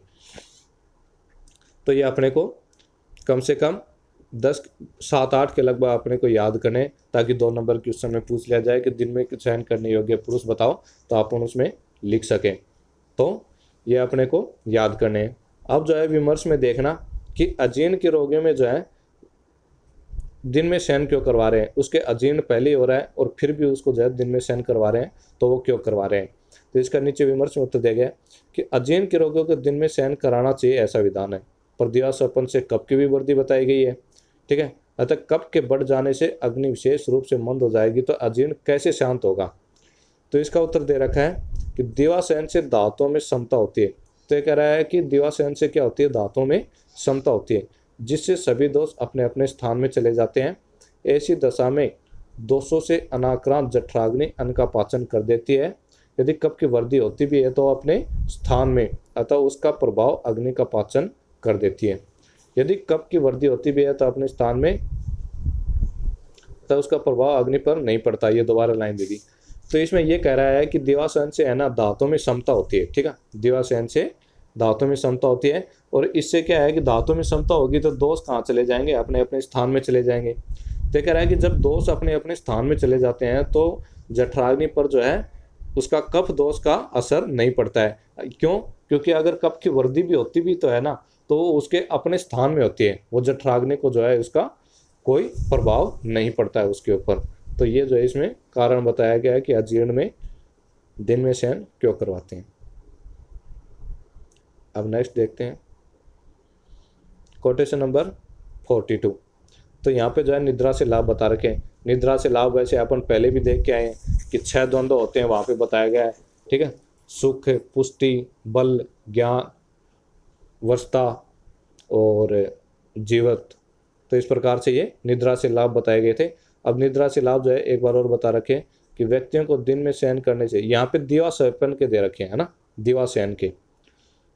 Speaker 1: तो ये अपने को कम से कम 7-8 के लगभग अपने को याद करने, ताकि 2 नंबर क्वेश्चन में पूछ लिया जाए कि दिन में शयन करने योग्य पुरुष बताओ, तो अपन उसमें लिख सकें। तो ये अपने को याद करने हैं। अब जो है विमर्श में देखना कि अजीर्ण के रोगियों में जो है दिन में शयन क्यों करवा रहे हैं। उसके अजीर्ण पहले ही हो रहा है और फिर भी उसको जो है दिन में शयन करवा रहे हैं, तो वो क्यों करवा रहे हैं। तो इसका नीचे विमर्श में उत्तर दिया गया कि अजीर्ण के रोगियों को दिन में शयन कराना चाहिए, ऐसा विधान है। पर दीवाश्वपन से कफ की भी वृद्धि बताई गई है, ठीक है। अतः कफ के बढ़ जाने से अग्नि विशेष रूप से मंद हो जाएगी, तो अजीर्ण कैसे शांत होगा। तो इसका उत्तर दे रखा है कि दीवाशयन से दांतों में समता होती है। तो ये कह रहा है कि दीवाशयन से क्या होती है, दांतों में समता होती है, जिससे सभी दोष अपने अपने स्थान में चले जाते हैं। ऐसी दशा में दोषों से अनाक्रांत जठराग्नि अन्न का पाचन कर देती है। यदि कफ की वृद्धि होती भी है तो अपने स्थान में, अतः उसका प्रभाव अग्नि का पाचन कर देती है। यदि कफ की वृद्धि होती भी है तो अपने स्थान में, तो उसका प्रभाव अग्नि पर नहीं पड़ता। ये दोबारा लाइन दे दी। तो इसमें यह कह रहा है कि दीवाशयन से है ना दांतों में समता होती है, ठीक है। दीवाशयन से दांतों में समता होती है, और इससे क्या है कि दांतों में समता होगी तो दोष कहाँ चले जाएंगे, अपने अपने स्थान में चले जाएंगे। तो कह रहा है कि जब दोष अपने अपने स्थान में चले जाते हैं तो जठराग्नि पर जो है उसका कफ दोष का असर नहीं पड़ता है। क्यों? क्योंकि अगर कफ की वृद्धि भी होती भी तो है ना, तो वो उसके अपने स्थान में होती है, वो जठराग्नि को जो है उसका कोई प्रभाव नहीं पड़ता है उसके ऊपर। तो ये जो है इसमें कारण बताया गया है कि अजीर्ण में दिन में शयन क्यों करवाते हैं। अब नेक्स्ट देखते हैं कोटेशन नंबर 42। तो यहाँ पे जो है निद्रा से लाभ बता रखे हैं। निद्रा से लाभ वैसे अपन पहले भी देख के आए हैं कि 6 द्वंद्व होते हैं, वहाँ पे बताया गया है, ठीक है। सुख, पुष्टि, बल, ज्ञान, वशता और जीवत। तो इस प्रकार से ये निद्रा से लाभ बताए गए थे। अब निद्रा से लाभ जो है एक बार और बता रखे कि व्यक्तियों को दिन में शयन करने से, यहाँ पे दीवाशयन के दे रखे हैं, है ना, दीवाशयन के,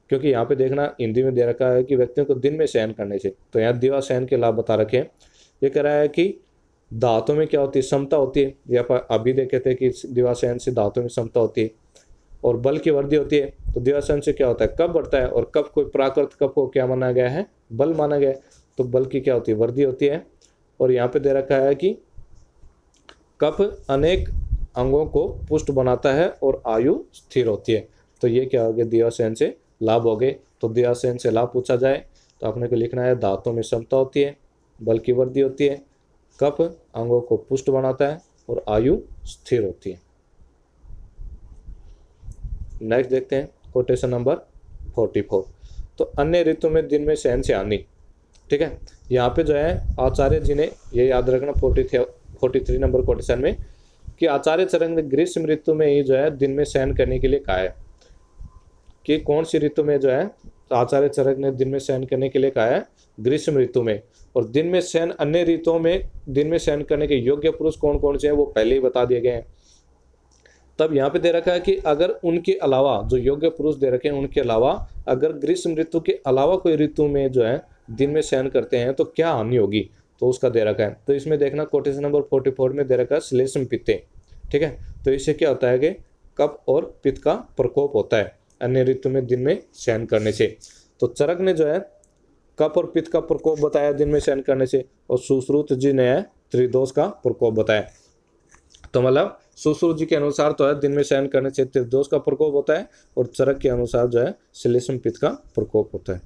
Speaker 1: क्योंकि यहाँ पे देखना हिंदी में दे रखा है कि व्यक्तियों को दिन में शयन करने से, तो यहाँ दीवाशयन के लाभ बता रखे हैं। ये कह रहा है कि दांतों में क्या होती है, समता होती है। या अभी देखे थे कि दीवाशयन से दांतों में समता होती है, और बल की वृद्धि होती है। तो दीवाशयन से क्या होता है, कफ बढ़ता है, और कफ को प्राकृत कफ को क्या माना गया है, बल माना गया है। तो बल की क्या होती है, वृद्धि होती है। और यहाँ पे दे रखा है कि कफ अनेक अंगों को पुष्ट बनाता है और आयु स्थिर होती है। तो ये क्या हो गया, दीवाशयन से लाभ हो गए। तो दीवाशयन से लाभ पूछा जाए तो आपने को लिखना है दांतों में समता होती है, बल की वृद्धि होती है, कफ अंगों को पुष्ट बनाता है और आयु स्थिर होती है। नेक्स्ट देखते हैं कोटेशन नंबर 44। तो अन्य ऋतु में दिन में शयन से हानि, ठीक है। यहाँ पे जो है आचार्य जी ने ये याद रखना 43 नंबर कोटेशन में कि आचार्य चरक ने ग्रीष्म ऋतु में ही जो है दिन में शयन करने के लिए कहा है। कि कौन सी ऋतु में जो है आचार्य चरक ने दिन में शयन करने के लिए कहा है, ग्रीष्म ऋतु में। और दिन में शयन, अन्य ऋतुओं में दिन में शयन करने के योग्य पुरुष कौन कौन से हैं वो पहले ही बता दिए गए हैं। तब यहाँ पे दे रखा है कि अगर उनके अलावा, जो योग्य पुरुष दे रखे हैं उनके अलावा, अगर ग्रीष्म ऋतु के अलावा कोई ऋतु में जो है दिन में शयन करते हैं तो क्या हानि होगी, तो उसका दे रखा है। तो इसमें देखना कोटेशन नंबर 44 में दे रखा है श्लेष्म पित्ते, ठीक है। तो इससे क्या होता है कि कफ और पित्त का प्रकोप होता है अन्य ऋतु में दिन में शयन करने से। तो चरक ने जो है कफ और पित्त का प्रकोप बताया दिन में शयन करने से, और सुश्रुत जी ने त्रिदोष का प्रकोप बताया। तो मतलब सुश्रुत जी के अनुसार तो है दिन में शयन करने से त्रिदोष का प्रकोप होता है, और चरक के अनुसार जो है श्लेष्म पित्त का प्रकोप होता है।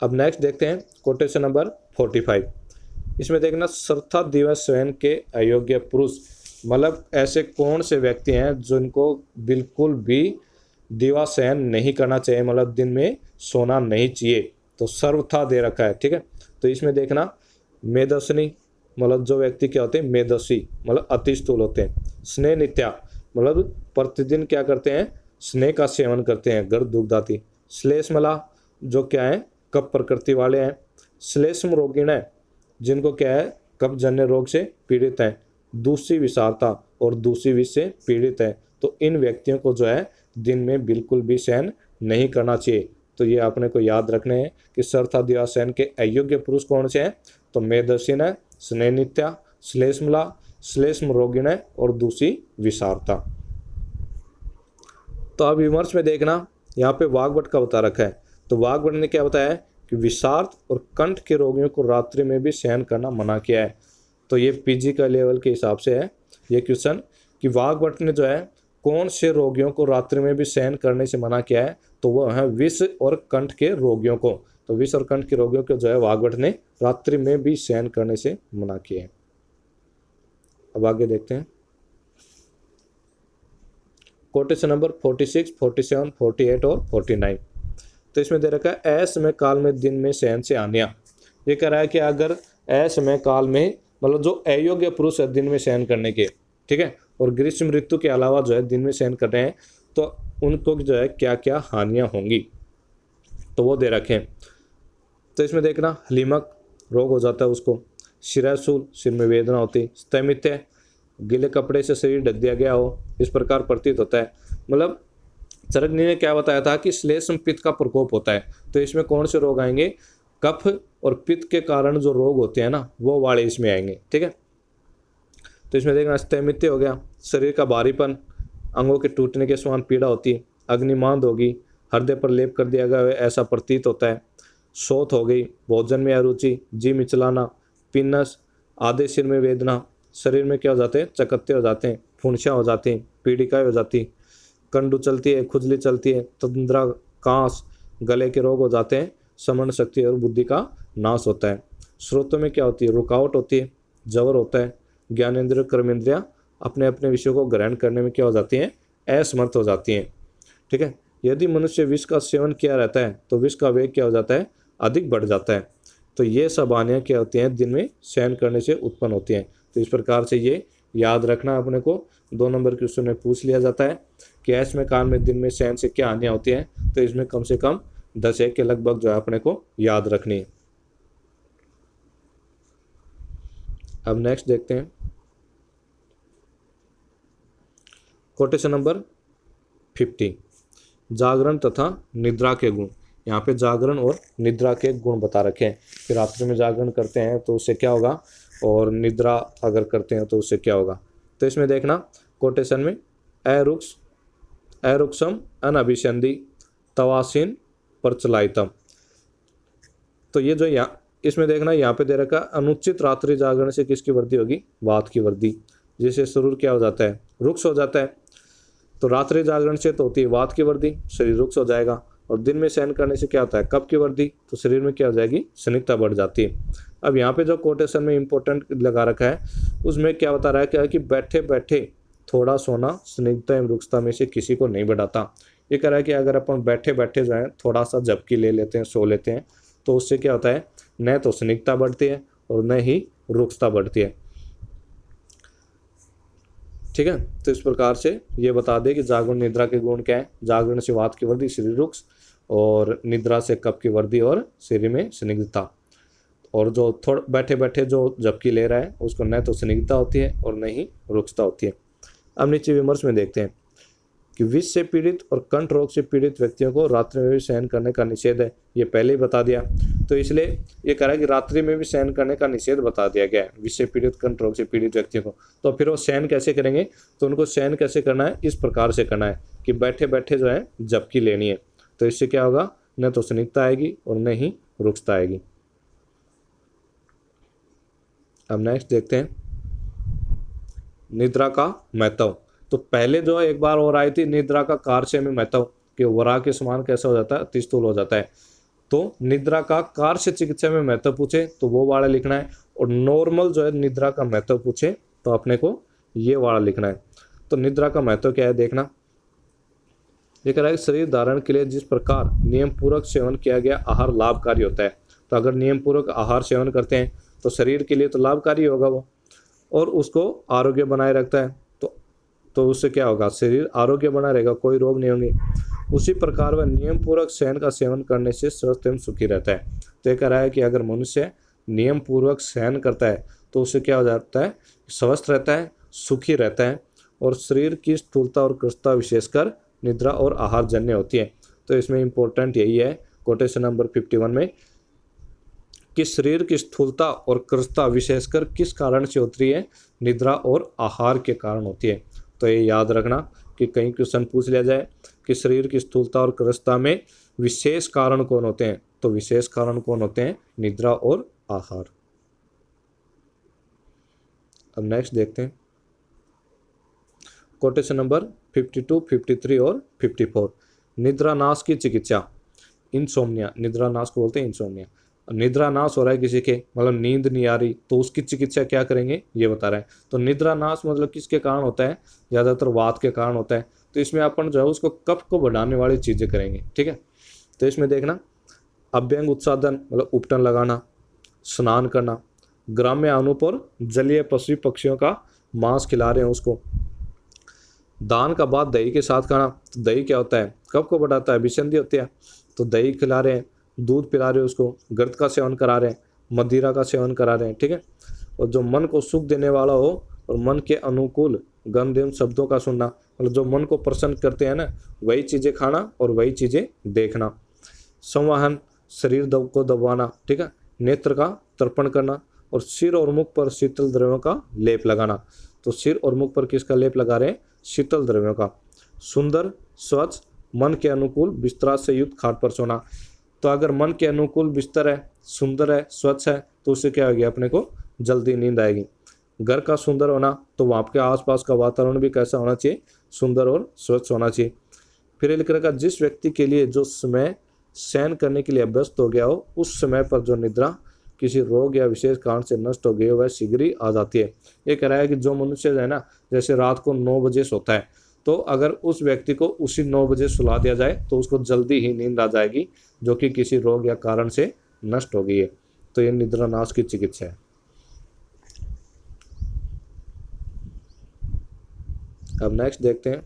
Speaker 1: अब नेक्स्ट देखते हैं कोटेशन नंबर 45। इसमें देखना सर्था दिवस शयन के अयोग्य पुरुष, मतलब ऐसे कौन से व्यक्ति हैं जिनको बिल्कुल भी दिवस शयन नहीं करना चाहिए, मतलब दिन में सोना नहीं चाहिए। तो सर्वथा दे रखा है, ठीक है। तो इसमें देखना मेदस्विनी, मतलब जो व्यक्ति क्या होते हैं, मेदस्वी मतलब अति स्थूल होते हैं। स्नेह नित्या, मतलब प्रतिदिन क्या करते हैं, स्नेह का सेवन करते हैं, गर्भ दुग्धाती। श्लेष्मला, जो क्या है, कफ प्रकृति वाले हैं। श्लेष्म रोगिण है, जिनको क्या है, कफ जन्य रोग से पीड़ित हैं। दूसरी विषारता और दूसरी विष से पीड़ित है। तो इन व्यक्तियों को जो है दिन में बिल्कुल भी शयन नहीं करना चाहिए। तो ये आपने को याद रखने हैं कि सर्था दिवस शयन के अयोग्य पुरुष कौन से हैं, तो मेदस्विन है, स्नेह नित्या, श्लेष्मला, श्लेष्म रोगिण है और दूसरी विषारता। तो अब विमर्श में देखना, यहाँ पे वाग्भट का बता रखा है। तो वाग्भट ने क्या बताया है कि विषार्थ और कंठ के रोगियों को रात्रि में भी सहन करना मना किया है। तो ये पीजी का लेवल के हिसाब से है ये क्वेश्चन कि वाग्भट ने जो है कौन से रोगियों को रात्रि में भी सहन करने से मना किया है, तो वो है विष और कंठ के रोगियों को। तो विष और कंठ के रोगियों को जो है वाग्भट ने रात्रि में भी सहन करने से मना किया है। अब आगे देखते हैं कोटेशन नंबर 46, 47, 48 और 49। तो इसमें दे रखा है असमय काल में दिन में शयन से हानियां। ये कह रहा है कि अगर असमय काल में मतलब जो अयोग्य पुरुष है दिन में शयन करने के, ठीक है, और ग्रीष्म ऋतु के अलावा जो है दिन में शयन कर रहे हैं, तो उनको जो है क्या क्या हानियां होंगी, तो वो दे रखे हैं। तो इसमें देखना लीमक रोग हो जाता है उसको, शिराशूल सिर में वेदना होती, स्तमित्य गीले कपड़े से शरीर ढक दिया गया हो, इस प्रकार प्रतीत होता है। मतलब चरकनी ने क्या बताया था कि श्लेष्म पित्त का प्रकोप होता है। तो इसमें कौन से रोग आएंगे, कफ और पित्त के कारण जो रोग होते हैं ना वो वाले इसमें आएंगे, ठीक है। तो इसमें देखना स्तैमित्य हो गया, शरीर का भारीपन, अंगों के टूटने के समान पीड़ा होती है, अग्निमांद होगी, हृदय पर लेप कर दिया गया ऐसा प्रतीत होता है, शोथ हो गई, भोजन में अरुचि, जी मिचलाना, पिन्नस, आधे सिर में वेदना, शरीर में क्या हो जाते हैं, चकत्ते हो जाते हैं, फुंसियाँ हो जाती हैं, पीड़िकाएँ हो जाती, कंडू चलती है, खुजली चलती है, तंद्रा, कांस, गले के रोग हो जाते हैं, समरण शक्ति और बुद्धि का नाश होता है। स्रोतों में क्या होती है, रुकावट होती है, जवर होता है, ज्ञानेंद्रिय कर्मेंद्रियाँ अपने अपने विषयों को ग्रहण करने में क्या हो जाती हैं, असमर्थ हो जाती हैं, ठीक है। यदि मनुष्य विष का सेवन किया रहता है तो विष का वेग क्या हो जाता है, अधिक बढ़ जाता है। तो ये सब हानियाँ क्या होती हैं, दिन में शयन करने से उत्पन्न होती हैं। तो इस प्रकार से ये याद रखना अपने को 2 नंबर क्वेश्चन में पूछ लिया जाता है कि असमय काल में दिन में शयन से क्या हानियाँ होती हैं। तो इसमें कम से कम 10 के लगभग जो है अपने को याद रखनी है। अब नेक्स्ट देखते हैं कोटेशन नंबर 50, जागरण तथा निद्रा के गुण। यहाँ पे जागरण और निद्रा के गुण बता रखे हैं कि रात्रि में जागरण करते हैं तो उससे क्या होगा, और निद्रा अगर करते हैं तो उससे क्या होगा। तो इसमें देखना कोटेशन में अरुक्षम अनभिसंधि तवासीन प्रचलायितम। तो ये जो यहाँ इसमें देखना यहाँ पे दे रखा अनुचित रात्रि जागरण से किसकी वृद्धि होगी, वात की वृद्धि, जिससे शरीर क्या हो जाता है, रुक्ष हो जाता है। तो रात्रि जागरण से तो होती है वात की वृद्धि, शरीर रुक्ष हो जाएगा, और दिन में शयन करने से क्या होता है, कफ की वृद्धि, तो शरीर में क्या हो जाएगी, स्निग्धता बढ़ जाती है। अब यहाँ पे जो कोटेशन में इंपॉर्टेंट लगा रखा है उसमें क्या बता रहा है क्या कि बैठे बैठे थोड़ा सोना स्निग्धता एवं रुक्षता में से किसी को नहीं बढ़ाता। ये कह रहा है कि अगर अपन बैठे बैठे जो है थोड़ा सा झपकी ले लेते हैं, सो लेते हैं, तो उससे क्या होता है, न तो स्निग्धता बढ़ती है और न ही रुक्षता बढ़ती है, ठीक है। तो इस प्रकार से ये बता दे कि जागरण निद्रा के गुण क्या है, जागरण से वात की वृद्धि, शरीर रुक्ष, और निद्रा से कफ की वृद्धि और शरीर में स्निग्धता। और जो थोड़ा बैठे बैठे जो झपकी ले रहा है उसको न तो स्निग्धता होती है और न ही रुक्षता होती है। अब नीचे विमर्श में देखते हैं कि विष से पीड़ित और कंठ रोग से पीड़ित व्यक्तियों को रात्रि में भी शयन करने का निषेध है, ये पहले ही बता दिया। तो इसलिए ये कह रहा है कि रात्रि में भी शयन करने का निषेध बता दिया गया है विष से पीड़ित कंठ रोग से पीड़ित व्यक्तियों को। तो फिर वो शयन कैसे करेंगे, तो उनको शयन कैसे करना है, इस प्रकार से करना है कि बैठे बैठे जो है झपकी लेनी है। तो इससे क्या होगा, न तो स्निग्धता आएगी और न ही रुक्षता आएगी। अब नेक्स्ट देखते हैं निद्रा का महत्व। तो पहले जो एक बार और आई थी निद्रा का कार्य में महत्व कि वरा के समान कैसा हो जाता है, अति स्थूल हो जाता है। तो निद्रा का कार्य चिकित्सा में महत्व पूछे तो वो वाला लिखना है, और नॉर्मल जो है निद्रा का महत्व पूछे तो अपने को ये वाला लिखना है। तो निद्रा का महत्व क्या है देखना, ये कह रहा है शरीर धारण के लिए जिस प्रकार नियम पूर्वक सेवन किया गया आहार लाभकारी होता है। तो अगर नियम पूर्वक आहार सेवन करते हैं तो शरीर के लिए तो लाभकारी होगा वो, और उसको आरोग्य बनाए रखता है। तो उससे क्या होगा, शरीर आरोग्य बना रहेगा, कोई रोग नहीं होंगे। उसी प्रकार वह नियम पूर्वक शयन का सेवन करने से स्वस्थ एवं सुखी रहता है। तो ये कह रहा है कि अगर मनुष्य नियम पूर्वक शयन करता है तो उससे क्या हो जाता है, स्वस्थ रहता है, सुखी रहता है, और शरीर की स्थूलता और कृशता विशेषकर निद्रा और आहार जन्य होती है। तो इसमें इंपॉर्टेंट यही है कोटेशन नंबर 51 में कि शरीर की स्थूलता और कृशता विशेषकर किस कारण से होती है, निद्रा और आहार के कारण होती है। तो ये याद रखना कि कहीं क्वेश्चन पूछ लिया जाए कि शरीर की स्थूलता और क्रस्ता में विशेष कारण कौन होते हैं, तो विशेष कारण कौन होते हैं, निद्रा और आहार। अब नेक्स्ट देखते हैं कोटेशन नंबर 52, 53 और 54। निद्रा नाश की चिकित्सा, इंसोम्निया, निद्रा नाश को बोलते हैं इंसोम्निया। निद्रा नाश हो रहा है किसी के, मतलब नींद नहीं आ रही, तो उसकी चिकित्सा क्या करेंगे ये बता रहे हैं। तो निद्रा नाश मतलब किसके कारण होता है, ज़्यादातर वात के कारण होता है। तो इसमें अपन जो है उसको कफ को बढ़ाने वाली चीज़ें करेंगे, ठीक है। तो इसमें देखना, अभ्यंग उत्सादन मतलब उपटन लगाना, स्नान करना, ग्राम्य अनूप और जलीय पशु पक्षियों का मांस खिला रहे हैं उसको, दान का बाद दही के साथ खाना। तो दही क्या होता है, कफ को बढ़ाता है, विसंधि होती है, तो दही खिला रहे हैं, दूध पिला रहे हैं उसको, गर्द का सेवन करा रहे हैं, मदिरा का सेवन करा रहे हैं, ठीक है। और जो मन को सुख देने वाला हो और मन के अनुकूल गंध एवं शब्दों का सुनना, मतलब जो मन को प्रसन्न करते हैं ना, वही चीज़ें खाना और वही चीज़ें देखना। संवाहन, शरीर को दबाना, ठीक है, नेत्र का तर्पण करना, और सिर और मुख पर शीतल द्रव्यों का लेप लगाना। तो सिर और मुख पर किसका लेप लगा रहे हैं, शीतल द्रव्यों का। सुंदर, स्वच्छ, मन के अनुकूल बिस्तरा से युक्त खाट पर सोना। तो अगर मन के अनुकूल बिस्तर है, सुंदर है, स्वच्छ है, तो उससे क्या होगी, अपने को जल्दी नींद आएगी। घर का सुंदर होना, तो वहाँ के आसपास का वातावरण भी कैसा होना चाहिए, सुंदर और स्वच्छ होना चाहिए। फिर ये लिख रखा, जिस व्यक्ति के लिए जो समय शयन करने के लिए अभ्यस्त हो गया हो, उस समय पर जो निद्रा किसी रोग या विशेष कारण से नष्ट हो गई हो, वह शीघ्र ही आ जाती है। ये कह रहा है कि जो मनुष्य है ना, जैसे रात को 9 बजे सोता है, तो अगर उस व्यक्ति को उसी 9 बजे सुला दिया जाए तो उसको जल्दी ही नींद आ जाएगी, जो कि किसी रोग या कारण से नष्ट हो गई है। तो ये निद्रा नाश की चिकित्सा है। अब नेक्स्ट देखते हैं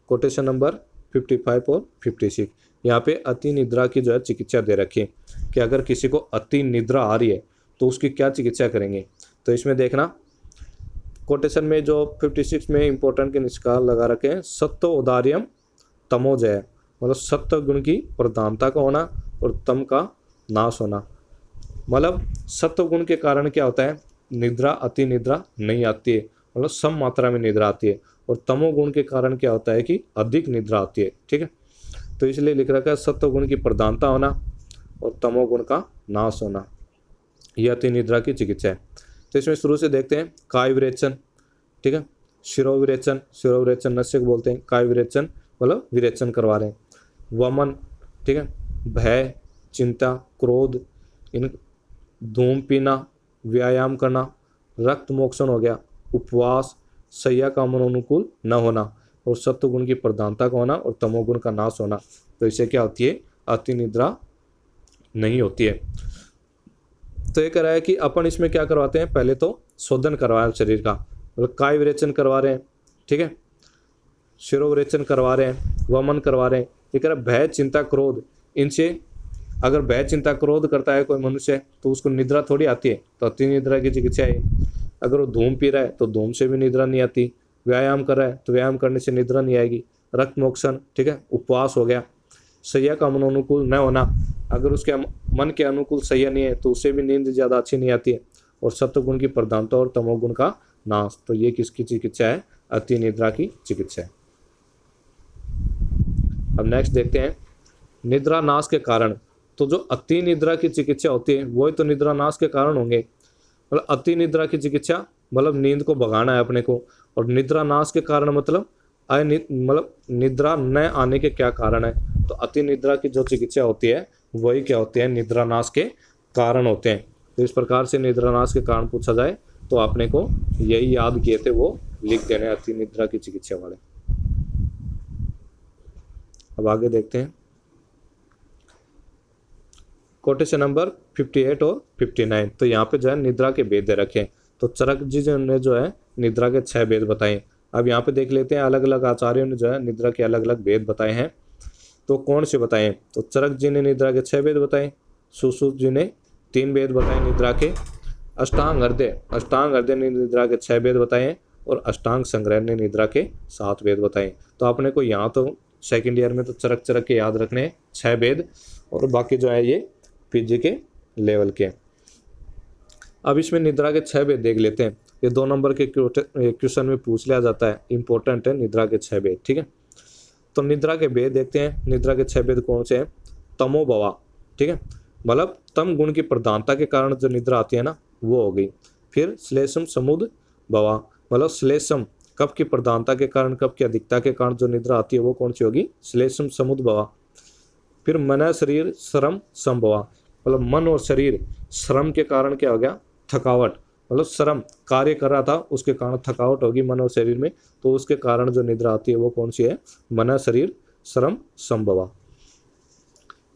Speaker 1: कोटेशन नंबर 55 और 56। यहाँ पे अति निद्रा की जो है चिकित्सा दे रखी है कि अगर किसी को अति निद्रा आ रही है तो उसकी क्या चिकित्सा करेंगे। तो इसमें देखना, कोटेशन में जो 56 में इंपॉर्टेंट के निष्काल लगा रखे हैं, सत्व उदार्यम तमोजय, मतलब सत्व गुण की प्रधानता का होना और तम का नाश होना। मतलब सत्व गुण के कारण क्या होता है, निद्रा, अति निद्रा नहीं आती है, मतलब सम मात्रा में निद्रा आती है। और तमोगुण के कारण क्या होता है कि अधिक निद्रा आती है, ठीक है। तो इसलिए लिख रखा है सत्व गुण की प्रधानता होना और तमोगुण का नाश होना, यह अति निद्रा की चिकित्सा है। तो इसमें शुरू से देखते हैं, काय विरेचन, ठीक है, शिरोविरेचन, शिरोविरेचन नस्य को बोलते हैं, काय विरेचन मतलब विरेचन करवा रहे हैं। वमन, ठीक है, भय, चिंता, क्रोध, इन धूम पीना, व्यायाम करना, रक्त मोक्षण हो गया, उपवास, शैया का मनोनुकूल न होना, और सत्व गुण की प्रधानता का होना और तमोगुण का नाश होना। तो इससे क्या होती है, अति निद्रा नहीं होती है। तो ये कह रहा है कि अपन इसमें क्या करवाते हैं, पहले तो शोधन करवाएं शरीर का, मतलब काय विरेचन करवा रहे हैं, ठीक है, शिरोविरेचन करवा रहे हैं, वमन करवा रहे हैं। ये कह रहा है भय, चिंता, क्रोध, इनसे अगर भय, चिंता, क्रोध करता है कोई मनुष्य तो उसको निद्रा थोड़ी आती है, तो अति निद्रा की चिकित्सा है। अगर वो धूम पी रहा है तो धूम से भी निद्रा नहीं आती, व्यायाम कर रहा है तो व्यायाम करने से निद्रा नहीं आएगी, रक्त मोक्षण, ठीक है, उपवास हो गया, शैया का मनोनुकूल न होना, अगर उसके मन के अनुकूल शैया नहीं है तो उससे भी नींद ज़्यादा अच्छी नहीं आती है, और सत्वगुण की प्रधानता और तमोगुण का नाश। तो ये किसकी चिकित्सा है, अति निद्रा की चिकित्सा है। अब नेक्स्ट देखते हैं निद्रा नाश के कारण। तो जो अति निद्रा की चिकित्सा होती है वही तो निद्रा नाश के कारण होंगे। मतलब अति निद्रा की चिकित्सा मतलब नींद को भगाना है अपने को, और निद्रा नाश के कारण मतलब मतलब निद्रा न आने के क्या कारण है। तो अति निद्रा की जो चिकित्सा होती है वही क्या होती है, निद्रा नाश के कारण होते हैं। तो इस प्रकार से निद्रा नाश के कारण पूछा जाए तो आपने को यही याद किए थे, वो लिख देने अति निद्रा की चिकित्सा वाले। अब आगे देखते हैं कोटेशन नंबर 58 और 59। तो यहाँ पे जो है निद्रा के भेद दे रखे हैं। तो चरक जी ने जो है निद्रा के 6 भेद बताए। अब यहाँ पे देख लेते हैं अलग अलग आचार्यों ने जो है निद्रा के अलग अलग भेद बताए हैं। तो कौन से बताए, तो चरक जी ने निद्रा के 6 भेद बताए, सुश्रुत जी ने 3 भेद बताए निद्रा के, अष्टांग हृदय ने निद्रा के 6 भेद बताए हैं, और अष्टांग संग्रह ने निद्रा के 7 भेद बताए। तो आपने को यहाँ तो सेकेंड ईयर में तो चरक के याद रखने हैं 6 भेद, और बाकी जो है ये पीजी के लेवल के। अब इसमें निद्रा के 6 भेद देख लेते हैं। ये 2 नंबर के क्वेश्चन में पूछ लिया जाता है, इंपॉर्टेंट है निद्रा के 6 भेद। ठीक है, तो निद्रा के भेद देखते हैं। निद्रा के 6 भेद कौन से हैं? तमोभवा, ठीक है, मतलब तम गुण की प्रधानता के कारण जो निद्रा आती है ना, वो हो गई। फिर श्लेषम समुद भवा, मतलब श्लेषम कफ की प्रधानता के कारण, कफ की अधिकता के कारण जो निद्रा आती है वो कौन सी होगी? श्लेषम समुद भवा। फिर मन शरीर श्रम संभवा, मतलब मन और शरीर श्रम के कारण क्या हो गया? थकावट, मतलब श्रम कार्य कर रहा था उसके कारण थकावट होगी मन और शरीर में, तो उसके कारण जो निद्रा आती है वो कौन सी है? मन शरीर श्रम संभवा।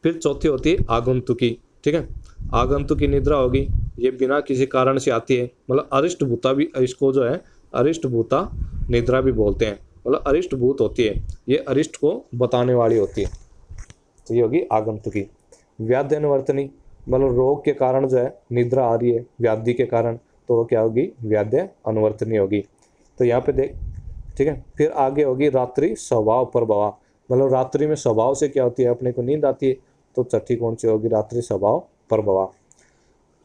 Speaker 1: फिर चौथी होती है आगंतुकी, ठीक है, आगंतुकी निद्रा होगी, ये बिना किसी कारण से आती है, मतलब अरिष्ट भूता भी, इसको जो है अरिष्ट भूता निद्रा भी बोलते हैं, मतलब अरिष्ट भूत होती है, ये अरिष्ट को बताने वाली होती है, तो ये होगी आगंतुकी। व्याधि अनुवर्तनी, मतलब रोग के कारण जो है निद्रा आ रही है व्याधि के कारण, तो वो क्या होगी? व्याधि अनुवर्तनी होगी। तो यहाँ पे देख, ठीक है। फिर आगे होगी रात्रि स्वभाव प्रभवा, मतलब रात्रि में स्वभाव से क्या होती है? अपने को नींद आती है, तो छठी कौन सी होगी? रात्रि स्वभाव प्रभवा।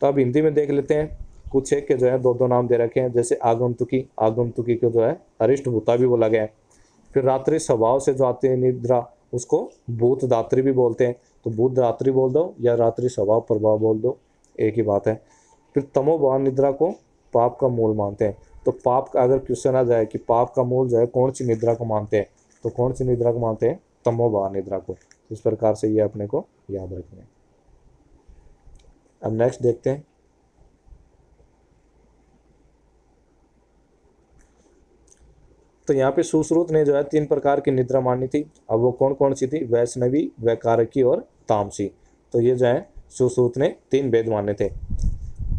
Speaker 1: तो अब हिंदी में देख लेते हैं, कुछ एक के जो है 2-2 नाम दे रखे हैं, जैसे आगंतुकी, आगंतुकी को जो है अरिष्ट भूता भी बोला गया है। फिर रात्रि स्वभाव से जो आती है निद्रा, उसको भूत दात्री भी बोलते हैं, तो भूत दात्री बोल दो या रात्रि स्वभाव प्रभाव बोल दो, एक ही बात है। फिर तमोभाव निद्रा को पाप का मूल मानते हैं, तो पाप का अगर क्वेश्चन आ जाए कि पाप का मूल जो है कौन सी निद्रा को मानते हैं, तो कौन सी निद्रा को मानते हैं? तमोभाव निद्रा को। इस प्रकार से ये अपने को याद रखना है। अब नेक्स्ट देखते हैं, तो यहाँ पे सुश्रुत ने जो है 3 प्रकार की निद्रा मानी थी। अब वो कौन कौन सी थी? वैष्णवी, वैकारकी और तामसी। तो ये जो है सुश्रुत ने 3 भेद माने थे,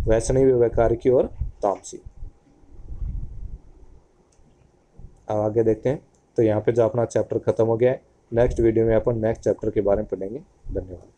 Speaker 1: वैष्णवी, वैकारकी और तामसी। अब आगे देखते हैं, तो यहाँ पे जो अपना चैप्टर खत्म हो गया है। नेक्स्ट वीडियो में अपन नेक्स्ट चैप्टर के बारे में पढ़ेंगे। धन्यवाद।